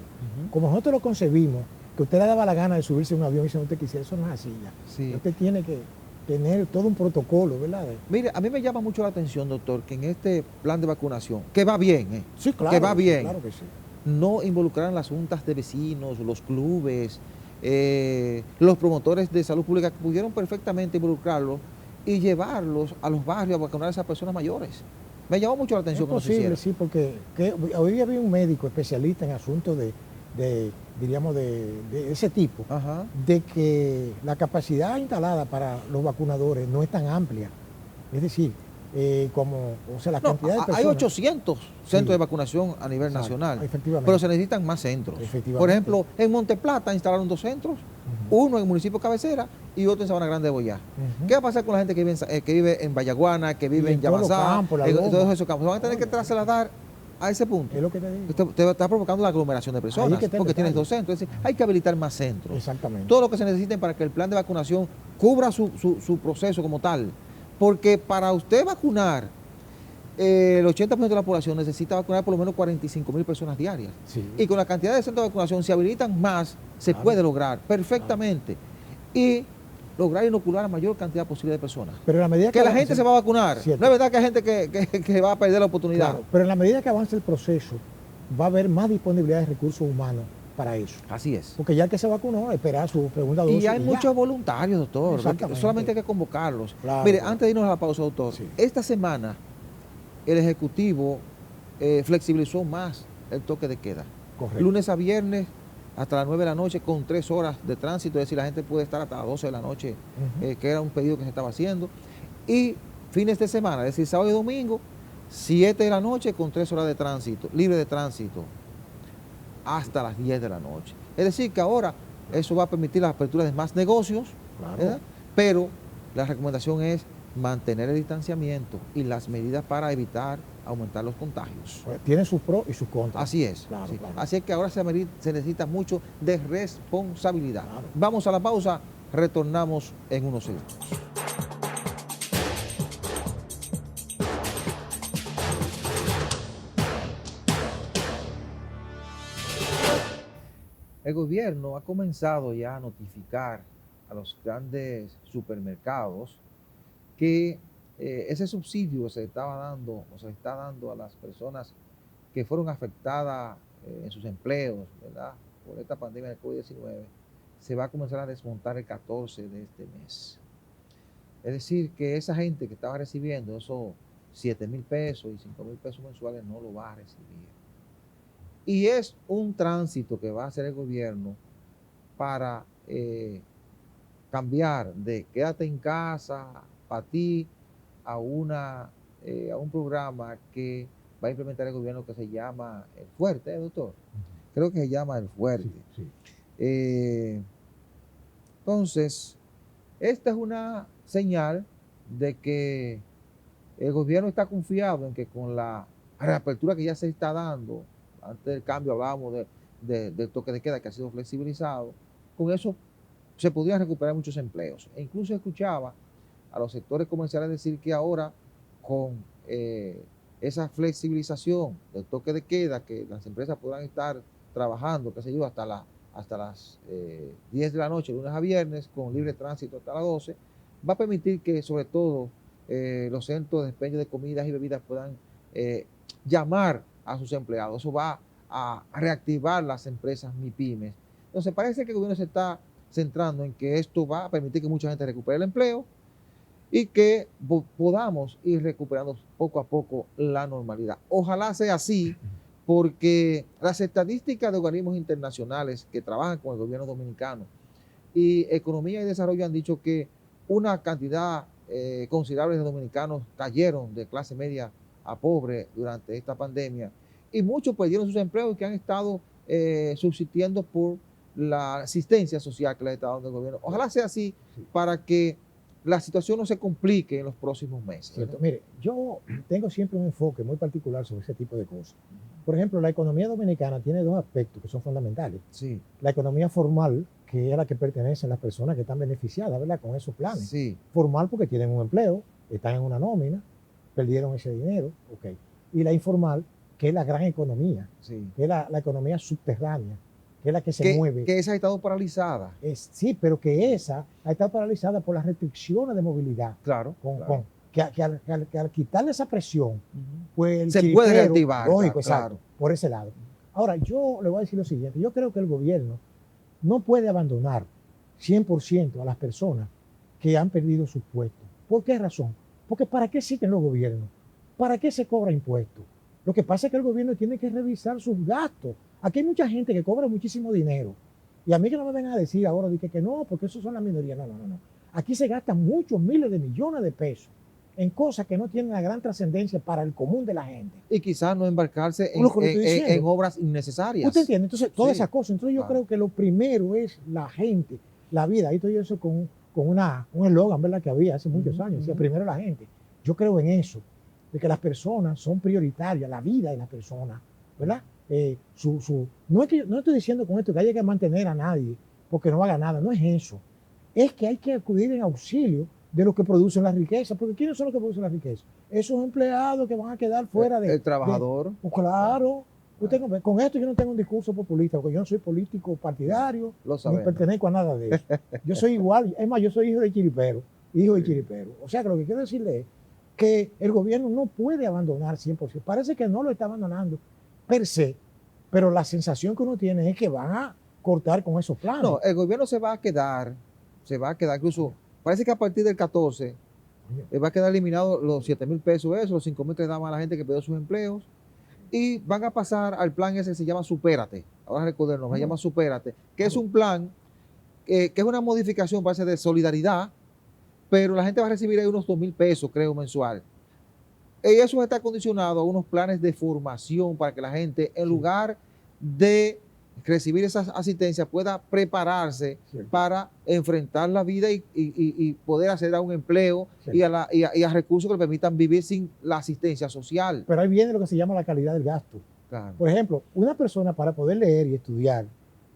S2: Como nosotros lo concebimos, que usted le daba la gana de subirse a un avión y si no usted quisiera, eso no es así ya.
S1: Sí.
S2: Usted tiene que tener todo un protocolo, ¿verdad?
S1: Mire, a mí me llama mucho la atención, doctor, que en este plan de vacunación, que va bien,
S2: Sí, claro.
S1: que va bien,
S2: Claro que sí.
S1: no involucrar las juntas de vecinos, los clubes, los promotores de salud pública, que pudieron perfectamente involucrarlos y llevarlos a los barrios a vacunar a esas personas mayores. Me llamó mucho la
S2: Es
S1: atención que no se
S2: posible,
S1: hiciera.
S2: sí, porque hoy había un médico especialista en asuntos diríamos, de ese tipo,
S1: Ajá.
S2: de que la capacidad instalada para los vacunadores no es tan amplia. Es decir, la
S1: No,
S2: cantidad de personas...
S1: hay 800 centros
S2: Sí.
S1: de vacunación a nivel
S2: Exacto,
S1: nacional,
S2: efectivamente.
S1: pero se necesitan más centros.
S2: Efectivamente.
S1: Por ejemplo, en Monteplata instalaron 2 centros, uno en el municipio cabecera y otro en Sabana Grande de Boyá.
S2: Ujú.
S1: ¿Qué va a pasar con la gente que vive en Vallaguana, que vive
S2: Y
S1: en
S2: en todos los
S1: Yamasá,
S2: campos, la
S1: en
S2: loma?
S1: todos esos campos? Se van a tener que trasladar a ese punto.
S2: Es lo que te digo.
S1: Te está provocando la aglomeración de
S2: Ahí
S1: personas,
S2: es que está el
S1: porque tienes
S2: detalle.
S1: 2 centros. Es decir, hay que habilitar más centros.
S2: Exactamente.
S1: Todo lo que se necesiten para que el plan de vacunación cubra su proceso como tal. Porque para usted vacunar, el 80% de la población necesita vacunar por lo menos 45,000 personas diarias.
S2: Sí.
S1: Y con la cantidad de centros de vacunación, si habilitan más, se
S2: Claro.
S1: puede lograr perfectamente. Y lograr inocular a la mayor cantidad posible de personas.
S2: Pero en la medida
S1: Que la
S2: avance-
S1: gente se va a vacunar.
S2: Cierto.
S1: No es verdad que hay gente que va a perder la oportunidad.
S2: Claro, pero en la medida que avance el proceso, va a haber más disponibilidad de recursos humanos para eso.
S1: Así es.
S2: Porque ya el que se vacunó, espera su segunda dosis.
S1: Y hay
S2: ya.
S1: muchos voluntarios, doctor.
S2: Exactamente.
S1: Solamente hay que convocarlos.
S2: Claro,
S1: Mire,
S2: claro.
S1: antes de irnos a la pausa, doctor,
S2: Sí.
S1: esta semana el Ejecutivo flexibilizó más el toque de queda.
S2: Correcto.
S1: Lunes a viernes hasta las 9 de la noche con 3 horas de tránsito, es decir, la gente puede estar hasta las 12 de la noche,
S2: Ujú.
S1: que era un pedido que se estaba haciendo. Y fines de semana, es decir, sábado y domingo, 7 de la noche con 3 horas de tránsito, libre de tránsito, hasta las 10 de la noche. Es decir, que ahora eso va a permitir la apertura de más negocios,
S2: Claro.
S1: ¿verdad? Pero la recomendación es mantener el distanciamiento y las medidas para evitar aumentar los contagios.
S2: Pues, tiene sus pros y sus contras.
S1: Así es.
S2: Claro,
S1: Sí.
S2: claro.
S1: Así es que ahora se necesita mucho de responsabilidad.
S2: Claro.
S1: Vamos a la pausa, retornamos en unos segundos. El gobierno ha comenzado ya a notificar a los grandes supermercados que ese subsidio que se estaba dando o se está dando a las personas que fueron afectadas en sus empleos, ¿verdad? Por esta pandemia del COVID-19, se va a comenzar a desmontar el 14 de este mes. Es decir, que esa gente que estaba recibiendo esos 7,000 pesos y 5,000 pesos mensuales no lo va a recibir. Y es un tránsito que va a hacer el gobierno para cambiar de quédate en casa para ti a un programa que va a implementar el gobierno que se llama El Fuerte, doctor. Creo que se llama El Fuerte.
S2: Sí, sí.
S1: Entonces, esta es una señal de que el gobierno está confiado en que con la reapertura que ya se está dando, antes del cambio hablábamos del toque de queda que ha sido flexibilizado, con eso se podrían recuperar muchos empleos. E incluso escuchaba a los sectores comerciales decir que ahora con esa flexibilización del toque de queda, que las empresas podrán estar trabajando, qué sé yo, hasta las 10 de la noche, lunes a viernes, con libre tránsito hasta las 12, va a permitir que sobre todo los centros de despeño de comidas y bebidas puedan llamar a sus empleados. Eso va a reactivar las empresas MIPYMES. Entonces parece que el gobierno se está centrando en que esto va a permitir que mucha gente recupere el empleo y que podamos ir recuperando poco a poco la normalidad. Ojalá sea así, porque las estadísticas de organismos internacionales que trabajan con el gobierno dominicano y Economía y Desarrollo han dicho que una cantidad considerable de dominicanos cayeron de clase media a pobre durante esta pandemia y muchos perdieron sus empleos y que han estado subsistiendo por la asistencia social que les está dando el gobierno. Ojalá sea así para que la situación no se complique en los próximos meses.
S2: Cierto. Mire, yo tengo siempre un enfoque muy particular sobre ese tipo de cosas. Por ejemplo, la economía dominicana tiene dos aspectos que son fundamentales.
S1: Sí.
S2: La economía formal, que es a la que pertenecen las personas que están beneficiadas, ¿verdad?, con esos planes.
S1: Sí.
S2: Formal porque tienen un empleo, están en una nómina, perdieron ese dinero, ok. Y la informal, que es la gran economía,
S1: Sí.
S2: que es la economía subterránea, que es la que se mueve.
S1: Que esa ha estado paralizada.
S2: Sí, pero que esa ha estado paralizada por las restricciones de movilidad.
S1: Claro. Claro.
S2: Que al quitarle esa presión, pues el
S1: se puede
S2: chiripero,
S1: reactivar.
S2: lógico,
S1: Claro.
S2: exacto, por ese lado. Ahora, yo le voy a decir lo siguiente, yo creo que el gobierno no puede abandonar 100% a las personas que han perdido sus puestos. ¿Por qué razón? Porque ¿para qué existen los gobiernos? ¿Para qué se cobra impuestos? Lo que pasa es que el gobierno tiene que revisar sus gastos. Aquí hay mucha gente que cobra muchísimo dinero. Y a mí que no me vengan a decir ahora que no, porque eso son las minorías. No. Aquí se gastan muchos miles de millones de pesos en cosas que no tienen una gran trascendencia para el común de la gente.
S1: Y quizás no embarcarse en obras innecesarias.
S2: ¿Usted entiende? Entonces, todas
S1: Sí.
S2: esas cosas. Entonces, yo creo que lo primero es la gente, la vida. Ahí estoy yo eso con un eslogan, ¿verdad?, que había hace muchos años. Decía, primero la gente. Yo creo en eso, de que las personas son prioritarias, la vida de las personas, ¿verdad? No estoy diciendo con esto que haya que mantener a nadie porque no haga nada, no es eso. Es que hay que acudir en auxilio de los que producen la riqueza, porque ¿quiénes son los que producen la riqueza? Esos empleados que van a quedar fuera de...
S1: El trabajador.
S2: Pues claro. Con esto yo no tengo un discurso populista, porque yo no soy político partidario, ni pertenezco a nada de eso. Yo soy igual, es más, yo soy hijo de chiripero. O sea, que lo que quiero decirle es que el gobierno no puede abandonar 100%. Parece que no lo está abandonando per se, pero la sensación que uno tiene es que van a cortar con esos planes.
S1: No, el gobierno se va a quedar, incluso parece que a partir del 14 va a quedar eliminado los 7,000 pesos, los 5,000 que daban a la gente que perdió sus empleos, y van a pasar al plan ese que se llama Supérate. Ahora recordarnos, se llama Supérate, que es un plan que es una modificación, parece, de solidaridad, pero la gente va a recibir ahí unos 2,000 pesos, creo, mensual. Y eso está condicionado a unos planes de formación para que la gente, en lugar de recibir esas asistencias, pueda prepararse para enfrentar la vida y poder acceder a un empleo y a recursos que le permitan vivir sin la asistencia social.
S2: Pero ahí viene lo que se llama la calidad del gasto.
S1: Claro.
S2: Por ejemplo, una persona para poder leer y estudiar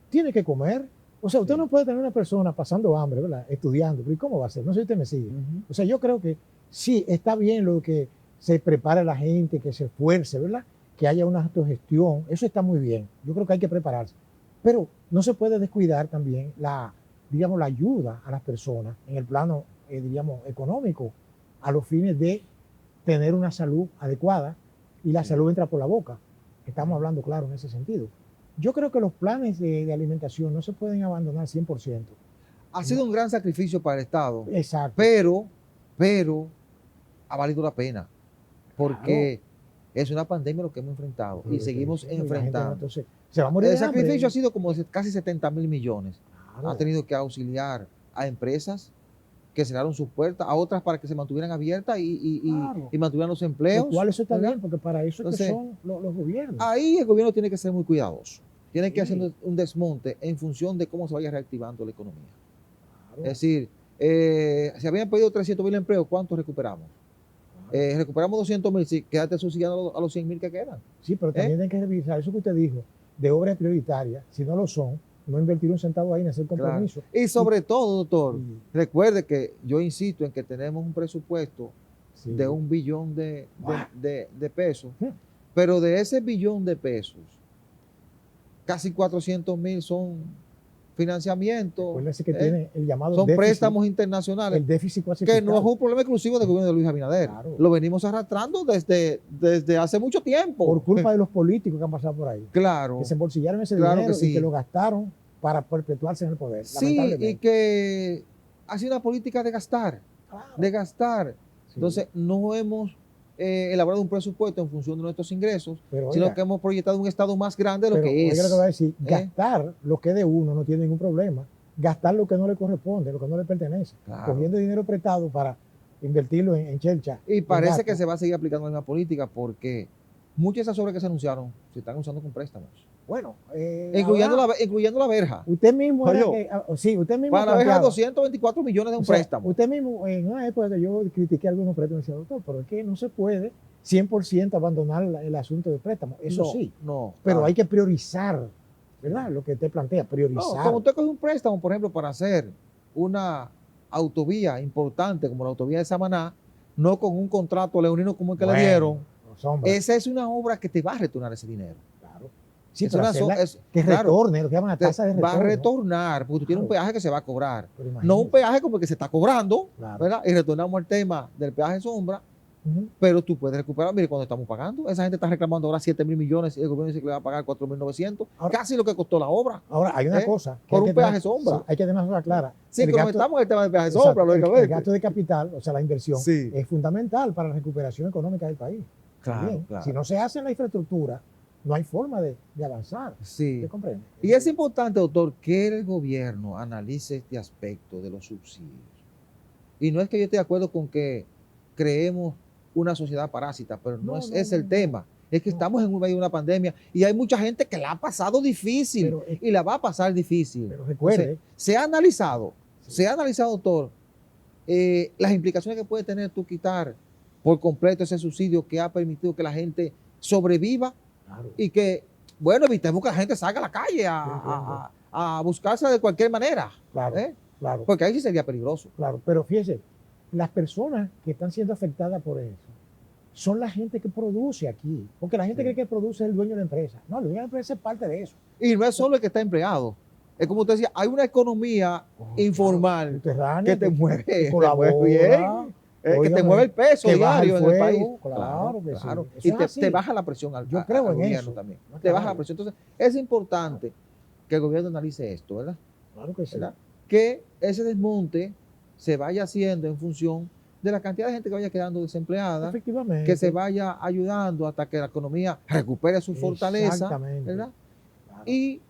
S2: tiene que comer. O sea, usted no puede tener una persona pasando hambre, ¿verdad?, estudiando. ¿Y cómo va a ser? No sé si usted me sigue. O sea, yo creo que sí, está bien lo que se prepare la gente, que se esfuerce, ¿verdad?, que haya una autogestión. Eso está muy bien. Yo creo que hay que prepararse. Pero no se puede descuidar también la ayuda a las personas en el plano, económico, a los fines de tener una salud adecuada, y la salud entra por la boca. Estamos hablando claro en ese sentido. Yo creo que los planes de alimentación no se pueden abandonar 100%.
S1: Ha sido un gran sacrificio para el Estado.
S2: Exacto.
S1: Pero ha valido la pena, porque es una pandemia lo que hemos enfrentado y seguimos enfrentando.
S2: Entonces, se va a morir
S1: el
S2: de hambre.
S1: sacrificio ha sido como de casi 70,000 millones.
S2: Claro.
S1: Ha tenido que auxiliar a empresas que cerraron sus puertas, a otras para que se mantuvieran abiertas y mantuvieran los empleos.
S2: Lo cual eso está
S1: ¿verdad?
S2: bien, porque para eso es que son los gobiernos.
S1: Ahí el gobierno tiene que ser muy cuidadoso. Tiene que hacer un desmonte en función de cómo se vaya reactivando la economía. Claro. Es decir, si habían perdido 300,000 empleos, ¿cuántos recuperamos? Recuperamos 200,000, sí, quédate subsidiando a los 100,000 que quedan.
S2: Sí, pero también hay que revisar eso que usted dijo, de obras prioritarias. Si no lo son, no invertir un centavo ahí en hacer compromiso.
S1: Claro. Y sobre todo, doctor, recuerde que yo insisto en que tenemos un presupuesto de 1 billón de pesos, pero de ese billón de pesos, casi 400,000 son financiamientos.
S2: Acuérdense que tiene el llamado
S1: son
S2: déficit,
S1: préstamos internacionales.
S2: El déficit clasificado.
S1: Que no es un problema exclusivo del gobierno de Luis Abinader. Claro. Lo venimos arrastrando desde hace mucho tiempo.
S2: Por culpa de los políticos que han pasado por ahí.
S1: Claro.
S2: Que se embolsillaron ese dinero y que lo gastaron para perpetuarse en el poder.
S1: Sí, y que ha sido una política de gastar.
S2: Claro.
S1: de gastar.
S2: Sí.
S1: Entonces, no hemos elaborado un presupuesto en función de nuestros ingresos,
S2: Pero,
S1: sino
S2: oiga,
S1: que hemos proyectado un Estado más grande de lo
S2: pero
S1: que
S2: oiga lo que va a decir,
S1: ¿eh?
S2: gastar lo que es de uno no tiene ningún problema. Gastar lo que no le corresponde, lo que no le pertenece.
S1: Claro.
S2: Cogiendo dinero prestado para invertirlo en chelcha.
S1: Y
S2: en
S1: parece
S2: gasto.
S1: que se va a seguir aplicando la misma política porque muchas de esas obras que se anunciaron se están usando con préstamos,
S2: Bueno,
S1: incluyendo la verja.
S2: usted mismo era
S1: Oye,
S2: sí, usted mismo
S1: Para la verja,
S2: planteaba.
S1: 224 millones de un
S2: O sea,
S1: préstamo.
S2: usted mismo, en una época que yo critiqué algunos préstamos, decía, doctor, pero es que no se puede 100% abandonar el asunto de préstamo. Eso
S1: No,
S2: sí,
S1: no.
S2: pero
S1: claro.
S2: hay que priorizar, ¿verdad? Lo que usted plantea,
S1: No,
S2: priorizar.
S1: cuando usted coge un préstamo, por ejemplo, para hacer una autovía importante como la autovía de Samaná, no con un contrato leonino como el que le
S2: Bueno,
S1: dieron,
S2: sombra,
S1: esa es una obra que te va a retornar ese dinero.
S2: claro. Sí,
S1: Es
S2: pero
S1: una
S2: hacerla
S1: que
S2: retorne, lo que llaman la tasa de retorno.
S1: va a retornar, porque tú tienes un
S2: Claro.
S1: peaje que se va a cobrar.
S2: Pero
S1: No un
S2: imagínese.
S1: peaje como el que se está cobrando,
S2: Claro.
S1: ¿verdad? Y retornamos al tema del peaje sombra,
S2: Ujú.
S1: pero tú puedes recuperar, mire, cuando estamos pagando, esa gente está reclamando ahora 7.000 millones y el gobierno dice que le va a pagar 4.900,
S2: Ahora-
S1: casi lo que costó la obra.
S2: Ahora, hay una cosa.
S1: Por
S2: hay
S1: un
S2: que tener-
S1: peaje sombra.
S2: sí, hay que tener una cosa clara.
S1: Sí,
S2: El
S1: pero no
S2: gasto-
S1: estamos en el tema del peaje
S2: Exacto,
S1: sombra,
S2: el
S1: lógicamente.
S2: gasto de capital, o sea, la inversión,
S1: Sí.
S2: es fundamental para la recuperación económica del país.
S1: Claro,
S2: También.
S1: claro.
S2: Si no se hace en la infraestructura, no hay forma de avanzar.
S1: Sí.
S2: ¿Usted comprende?
S1: Y es importante, doctor, que el gobierno analice este aspecto de los subsidios. Y no es que yo esté de acuerdo con que creemos una sociedad parásita, pero no,
S2: No,
S1: es
S2: no,
S1: ese el
S2: no.
S1: tema. Es que
S2: No.
S1: estamos en medio de una pandemia y hay mucha gente que la ha pasado difícil
S2: Pero es-
S1: y la va a pasar difícil.
S2: Pero recuerde,
S1: Entonces, se ha analizado, doctor, las implicaciones que puede tener tú quitar por completo ese subsidio que ha permitido que la gente sobreviva
S2: claro,
S1: y que, bueno, evitemos que la gente salga a la calle a buscarse de cualquier manera,
S2: claro,
S1: ¿eh?
S2: claro,
S1: Porque ahí sí sería peligroso.
S2: claro. Pero fíjese, las personas que están siendo afectadas por eso son la gente que produce aquí. Porque la gente
S1: Sí.
S2: cree que produce el dueño de la empresa. No, el dueño de la empresa es parte de eso.
S1: Y no es solo el que está empleado. Es como usted decía, hay una economía informal
S2: Subterránea,
S1: que te mueve,
S2: que
S1: te
S2: colabora,
S1: mueve bien, que te
S2: óigame,
S1: mueve el peso
S2: que baja
S1: diario
S2: el
S1: en el
S2: fuego,
S1: país.
S2: claro que sí.
S1: claro.
S2: Eso
S1: Y
S2: es
S1: te,
S2: así.
S1: te baja la presión al,
S2: Yo creo
S1: al
S2: en
S1: gobierno
S2: eso.
S1: también.
S2: No,
S1: Te baja
S2: claro.
S1: la presión. Entonces, es importante que el gobierno analice esto, ¿verdad?
S2: Claro que sí.
S1: ¿Verdad? Que ese desmonte se vaya haciendo en función de la cantidad de gente que vaya quedando desempleada,
S2: Efectivamente.
S1: que se vaya ayudando hasta que la economía recupere su fortaleza,
S2: Exactamente.
S1: ¿verdad?
S2: Claro.
S1: Y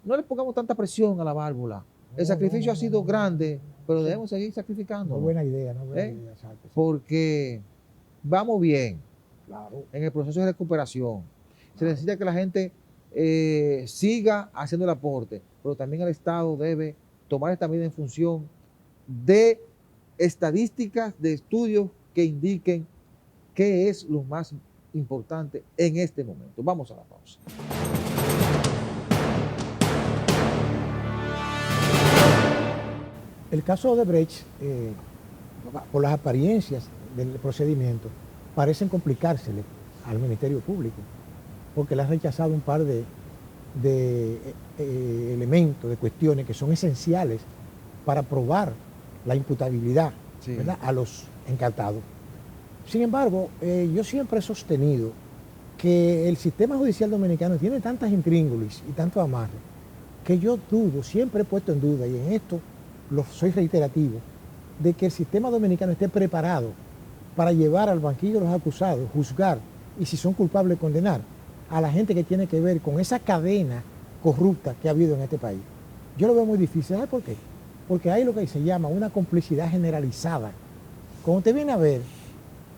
S1: no le pongamos tanta presión a la válvula. El
S2: No,
S1: sacrificio
S2: no,
S1: ha sido
S2: no,
S1: grande, pero
S2: Sí.
S1: debemos seguir sacrificando.
S2: No buena idea, no buena
S1: ¿Eh?
S2: idea, exacto. Sí.
S1: Porque vamos bien
S2: Claro.
S1: en el proceso de recuperación. Se necesita que la gente siga haciendo el aporte, pero también el Estado debe tomar esta medida en función de estadísticas, de estudios que indiquen qué es lo más importante en este momento. Vamos a la pausa.
S2: El caso de Brecht, por las apariencias del procedimiento, parecen complicársele al Ministerio Público, porque le han rechazado un par de elementos, de cuestiones que son esenciales para probar la imputabilidad,
S1: Sí.
S2: ¿verdad?, a los encartados. Sin embargo, yo siempre he sostenido que el sistema judicial dominicano tiene tantas intríngulis y tantos amarres que yo dudo, siempre he puesto en duda, y en esto soy reiterativo, de que el sistema dominicano esté preparado para llevar al banquillo de los acusados, juzgar y si son culpables condenar a la gente que tiene que ver con esa cadena corrupta que ha habido en este país. Yo lo veo muy difícil. ¿Sabe por qué? Porque hay lo que se llama una complicidad generalizada. Cuando usted viene a ver,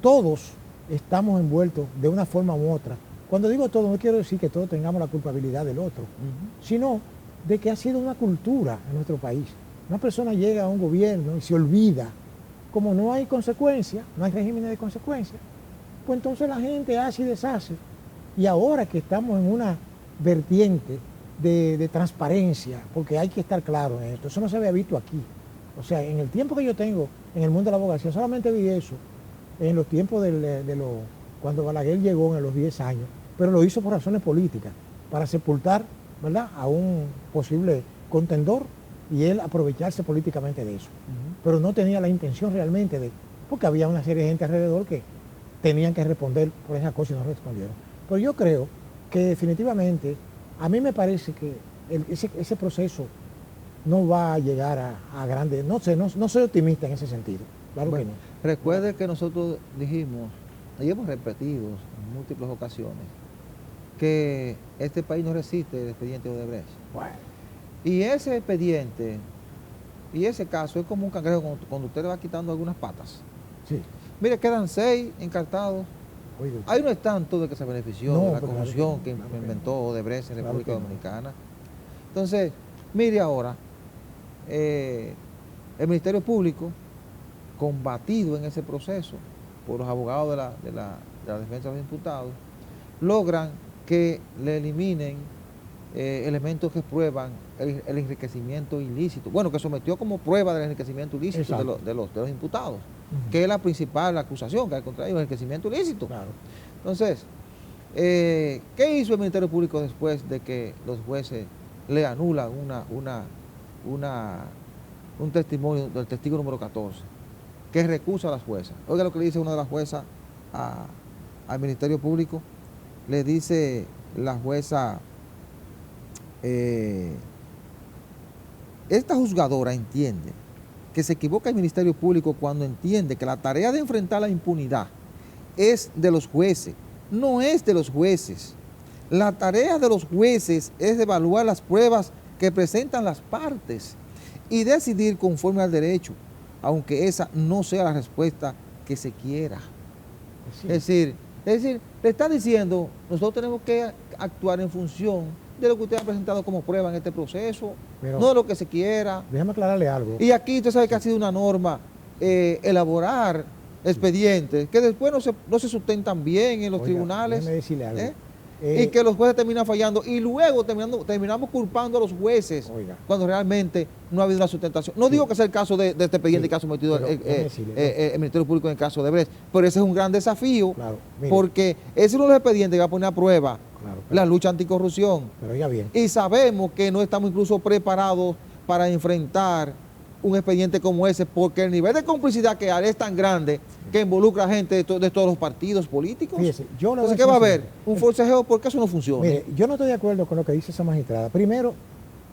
S2: todos estamos envueltos de una forma u otra. Cuando digo todo, no quiero decir que todos tengamos la culpabilidad del otro, sino de que ha sido una cultura en nuestro país. Una persona llega a un gobierno y se olvida, como no hay consecuencias, no hay regímenes de consecuencias, pues entonces la gente hace y deshace. Y ahora que estamos en una vertiente de transparencia, porque hay que estar claro en esto, eso no se había visto aquí. O sea, en el tiempo que yo tengo en el mundo de la abogacía, solamente vi eso en los tiempos cuando Balaguer llegó en los 10 años, pero lo hizo por razones políticas, para sepultar, ¿verdad?, a un posible contendor y él aprovecharse políticamente de eso. Pero no tenía la intención realmente porque había una serie de gente alrededor que tenían que responder por esas cosas y no respondieron. Pero yo creo que definitivamente, a mí me parece que ese proceso no va a llegar a grande, no sé, no soy optimista en ese sentido, Claro
S1: Bueno,
S2: que no.
S1: recuerde que nosotros dijimos, y hemos repetido en múltiples ocasiones, que este país no resiste el expediente Odebrecht.
S2: Bueno,
S1: Y ese expediente, y ese caso es como un cangrejo cuando usted le va quitando algunas patas.
S2: sí.
S1: Mire, quedan 6 encartados.
S2: Oiga,
S1: Ahí no es tanto de que se benefició
S2: No,
S1: de la
S2: pero
S1: corrupción
S2: claro
S1: que
S2: que no.
S1: inventó Odebrecht en
S2: Claro
S1: República
S2: que no.
S1: Dominicana. Entonces, mire ahora, el Ministerio Público, combatido en ese proceso por los abogados de la defensa de los imputados, logran que le eliminen elementos que prueban el enriquecimiento ilícito. Bueno, que sometió como prueba del enriquecimiento ilícito de los imputados, que es la principal acusación que hay contra ellos, el enriquecimiento ilícito.
S2: claro.
S1: Entonces, ¿qué hizo el Ministerio Público después de que los jueces le anulan un testimonio del testigo número 14, que recusa a las juezas? Oiga lo que le dice una de las juezas al Ministerio Público. Le dice la jueza, esta juzgadora entiende que se equivoca el Ministerio Público cuando entiende que la tarea de enfrentar la impunidad es de los jueces, no es de los jueces. La tarea de los jueces es evaluar las pruebas que presentan las partes y decidir conforme al derecho, aunque esa no sea la respuesta que se quiera.
S2: Sí.
S1: Es decir, le está diciendo, nosotros tenemos que actuar en función de lo que usted ha presentado como prueba en este proceso,
S2: Pero-
S1: no de lo que se quiera.
S2: Déjame aclararle algo.
S1: Y aquí usted sabe que ha sido una norma elaborar expedientes que después no se sustentan bien en los
S2: Oiga,
S1: tribunales.
S2: déjeme decirle algo.
S1: ¿eh?
S2: Eh,
S1: Y que los jueces terminan fallando y luego terminamos culpando a los jueces
S2: Oiga.
S1: cuando realmente no ha habido una sustentación. No
S2: Sí.
S1: digo que sea el caso de este expediente
S2: Sí,
S1: que ha sometido
S2: pero déjeme decirle,
S1: el Ministerio Público en el caso de Brecht, pero ese es un gran desafío,
S2: Claro, mire.
S1: porque ese es uno de los expedientes que va a poner a prueba
S2: Claro,
S1: la lucha anticorrupción.
S2: pero oiga bien.
S1: Y sabemos que no estamos incluso preparados para enfrentar un expediente como ese, porque el nivel de complicidad que hay es tan grande que involucra gente de todos los partidos políticos.
S2: Fíjese, yo le voy
S1: Entonces,
S2: a
S1: ¿qué va a
S2: decir
S1: haber?
S2: sincero.
S1: Un forcejeo porque eso no funciona.
S2: Mire, yo no estoy de acuerdo con lo que dice esa magistrada. Primero,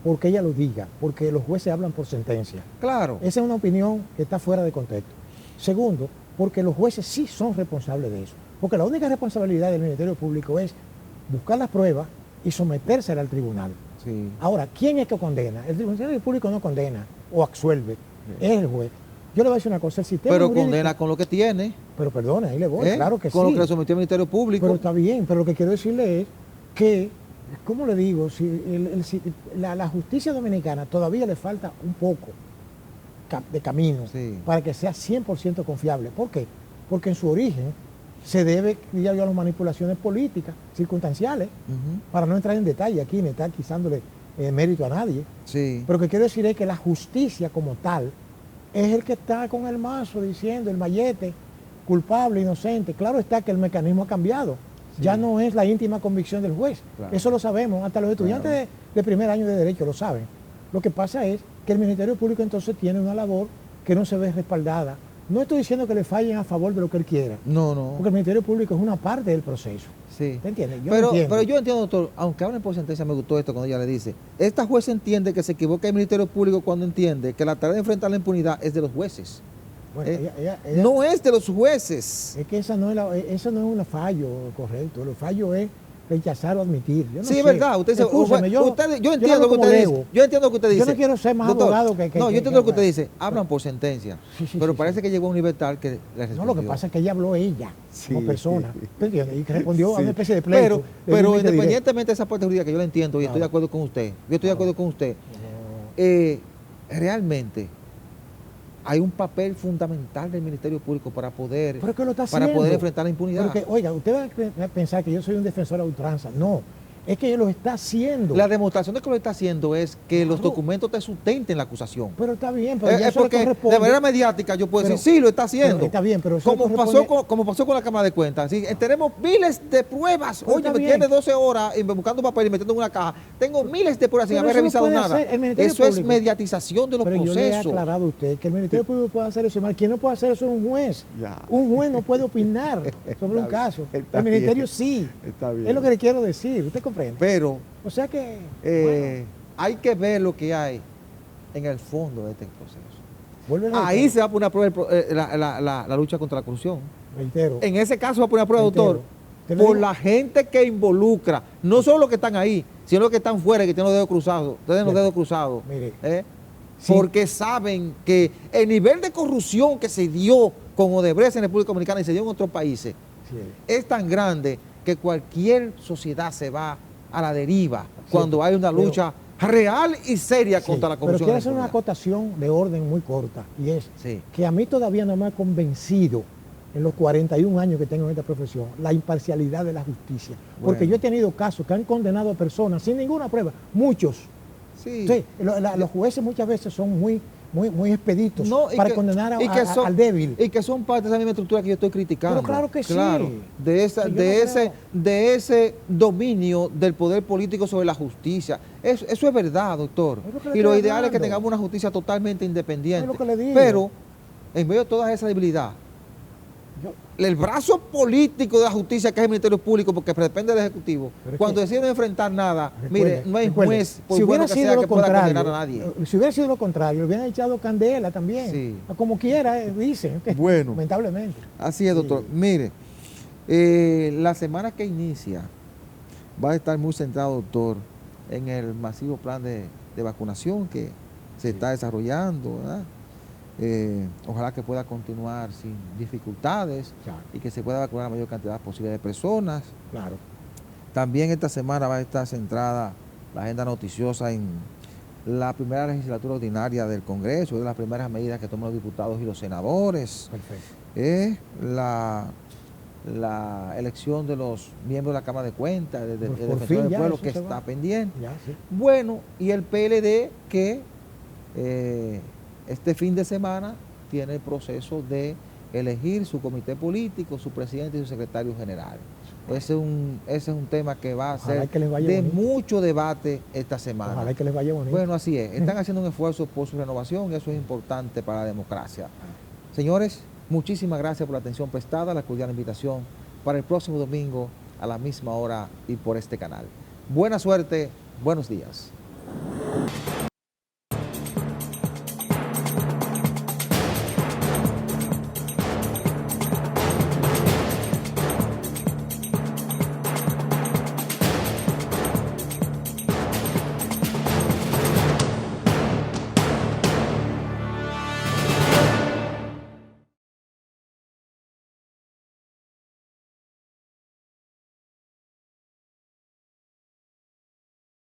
S2: porque ella lo diga, porque los jueces hablan por sentencia.
S1: Claro.
S2: Esa es una opinión que está fuera de contexto. Segundo, porque los jueces sí son responsables de eso. Porque la única responsabilidad del Ministerio Público es buscar las pruebas y sometérsela al tribunal.
S1: Sí.
S2: Ahora, ¿quién es que condena? El Ministerio Público no condena o absuelve, es el juez. Yo le voy a decir una cosa, el sistema
S1: Pero
S2: jurídico-
S1: condena con lo que tiene.
S2: Pero perdona, ahí le voy,
S1: ¿eh?
S2: claro que
S1: con
S2: sí.
S1: lo que le sometió el Ministerio Público.
S2: Pero está bien, pero lo que quiero decirle es que, ¿cómo le digo? Si la justicia dominicana todavía le falta un poco de camino
S1: Sí.
S2: para que sea 100% confiable. ¿Por qué? Porque en su origen se debe, diría yo, a las manipulaciones políticas, circunstanciales,
S1: Ujú.
S2: para no entrar en detalle aquí, ni estar quitándole mérito a nadie.
S1: Sí.
S2: Pero lo que quiero decir es que la justicia como tal es el que está con el mazo diciendo, el mallete, culpable, inocente. Claro está que el mecanismo ha cambiado.
S1: Sí.
S2: Ya no es la íntima convicción del juez.
S1: Claro.
S2: Eso lo sabemos. Hasta los estudiantes de primer año de Derecho lo saben. Lo que pasa es que el Ministerio Público entonces tiene una labor que no se ve respaldada. No estoy diciendo que le fallen a favor de lo que él quiera,
S1: No, no.
S2: porque el Ministerio Público es una parte del proceso.
S1: Sí.
S2: ¿Te entiendes? Yo
S1: Pero,
S2: entiendo.
S1: pero yo entiendo, doctor, aunque hablen por sentencia, me gustó esto cuando ella le dice, esta jueza entiende que se equivoca el Ministerio Público cuando entiende que la tarea de enfrentar la impunidad es de los jueces.
S2: Bueno,
S1: ¿eh?
S2: ella-
S1: No es de los jueces.
S2: Es que eso no es un fallo correcto. El fallo es rechazar o admitir. Yo no
S1: Sí,
S2: sé.
S1: es verdad. Usted,
S2: Excúseme,
S1: yo entiendo
S2: hablo
S1: lo que
S2: como
S1: usted
S2: lego.
S1: dice. Yo entiendo lo que usted dice.
S2: Yo no quiero ser más
S1: Doctor,
S2: abogado que...
S1: No, yo entiendo lo que usted dice. Hablan
S2: Pero-
S1: por sentencia.
S2: Sí, sí,
S1: pero
S2: sí,
S1: parece
S2: sí.
S1: que llegó a un nivel tal que le
S2: No,
S1: respondió.
S2: lo que pasa es que ella habló ella, como
S1: Sí,
S2: persona.
S1: sí.
S2: ¿Te entiendes? Y que respondió a
S1: Sí.
S2: una especie de pleito.
S1: Pero
S2: débilmente directo.
S1: independientemente de esa parte jurídica que yo la entiendo y estoy de
S2: Claro.
S1: acuerdo con usted. Yo estoy de acuerdo con usted. Realmente hay un papel fundamental del Ministerio Público para poder,
S2: Pero es que lo está haciendo.
S1: para poder enfrentar la impunidad.
S2: Pero que, oiga, usted va a pensar que yo soy un defensor a ultranza. No, es que lo está haciendo.
S1: La demostración de que lo está haciendo es que los
S2: Claro.
S1: documentos te sustenten la acusación.
S2: Pero está bien, pero ya
S1: Es
S2: eso le
S1: porque
S2: corresponde.
S1: de manera mediática yo puedo
S2: Pero-
S1: decir, sí, lo está haciendo.
S2: pero está bien, pero eso le
S1: como
S2: corresponde-
S1: como pasó con la Cámara de Cuentas. ¿Sí? Tenemos miles de pruebas.
S2: Pero
S1: Oye,
S2: está
S1: me
S2: bien.
S1: tiene 12 horas buscando papel y metiendo en una caja. Tengo miles de pruebas sin
S2: Pero
S1: haber
S2: eso lo
S1: revisado
S2: puede
S1: nada.
S2: hacer el Ministerio
S1: Eso es
S2: Público.
S1: mediatización de los
S2: Pero yo le he
S1: procesos.
S2: aclarado a usted que el Ministerio Público puede hacer eso. ¿Quién no puede hacer eso es un juez?
S1: Ya.
S2: Un juez no puede opinar sobre un
S1: Está
S2: caso.
S1: bien, está
S2: El Ministerio
S1: bien.
S2: sí.
S1: Está bien.
S2: Es lo que le quiero decir. ¿Usted comprende?
S1: Pero
S2: O sea que...
S1: hay que ver lo que hay en el fondo de este proceso.
S2: Vuelve,
S1: ahí
S2: reitero.
S1: se va a poner a prueba la lucha contra la corrupción.
S2: Reitero.
S1: En ese caso va a poner a prueba,
S2: Reitero.
S1: doctor,
S2: Te lo
S1: por
S2: digo.
S1: la gente que involucra, no solo los que están ahí, sino los que están fuera y que tienen los dedos cruzados, tienen los
S2: Bien.
S1: dedos cruzados.
S2: Mire, sí.
S1: Porque saben que el nivel de corrupción que se dio con Odebrecht en República Dominicana y se dio en otros países
S2: Sí.
S1: es tan grande que cualquier sociedad se va a la deriva cuando hay una
S2: pero-
S1: lucha real y seria
S2: Sí,
S1: contra la
S2: pero
S1: corrupción.
S2: quiero
S1: en
S2: hacer
S1: la
S2: una
S1: comunidad.
S2: acotación de orden muy corta, y es
S1: Sí.
S2: que a mí todavía no me ha convencido en los 41 años que tengo en esta profesión la imparcialidad de la justicia. Porque
S1: Bueno.
S2: yo he tenido casos que han condenado a personas sin ninguna prueba, muchos.
S1: Sí.
S2: Sí, los jueces muchas veces son muy expeditos
S1: No, y
S2: para
S1: que-
S2: condenar
S1: y que son-
S2: al débil.
S1: Y que son parte de esa misma estructura que yo estoy criticando.
S2: Pero claro que sí.
S1: De, esa,
S2: Sí, yo
S1: de,
S2: no
S1: ese,
S2: creo.
S1: de ese dominio del poder político sobre la justicia. Eso es verdad, doctor.
S2: Es lo que le
S1: Y lo
S2: estoy
S1: ideal es que
S2: hablando.
S1: tengamos una justicia totalmente independiente.
S2: Es lo que le digo.
S1: Pero, en medio de toda esa debilidad,
S2: Yo-
S1: el brazo político de la justicia, que es el Ministerio Público, porque depende del Ejecutivo,
S2: Pero es
S1: cuando
S2: que-
S1: deciden enfrentar nada, mire,
S2: Recuerde,
S1: no hay
S2: recuerde,
S1: juez, por
S2: si
S1: bueno
S2: hubiera
S1: que
S2: sido
S1: sea,
S2: lo
S1: que pueda
S2: contrario,
S1: condenar a nadie.
S2: si hubiera sido lo contrario, le hubieran echado candela también.
S1: Sí.
S2: Como quiera, dicen.
S1: Bueno.
S2: Lamentablemente.
S1: Así es, doctor.
S2: Sí.
S1: Mire, la semana que inicia va a estar muy centrado, doctor, en el masivo plan de vacunación que se está desarrollando, ¿verdad? Ojalá que pueda continuar sin dificultades
S2: Claro.
S1: y que se pueda vacunar la mayor cantidad posible de personas.
S2: Claro.
S1: También esta semana va a estar centrada la agenda noticiosa en la primera legislatura ordinaria del Congreso, de las primeras medidas que toman los diputados y los senadores.
S2: Perfecto.
S1: La elección de los miembros de la Cámara de Cuentas, de
S2: Por
S1: Defensor
S2: fin
S1: del
S2: ya
S1: Pueblo,
S2: eso
S1: que
S2: se
S1: está
S2: va.
S1: pendiente.
S2: Ya, sí.
S1: Bueno, y el PLD que este fin de semana tiene el proceso de elegir su comité político, su presidente y su secretario general. Ese es un tema que va a
S2: Ojalá
S1: ser
S2: que les vaya
S1: de
S2: bonito.
S1: mucho debate esta semana.
S2: Ojalá que les vaya bonito.
S1: Bueno, así es. Están haciendo un esfuerzo por su renovación y eso es importante para la democracia. Señores, muchísimas gracias por la atención prestada, la cordial invitación para el próximo domingo a la misma hora y por este canal. Buena suerte, buenos días.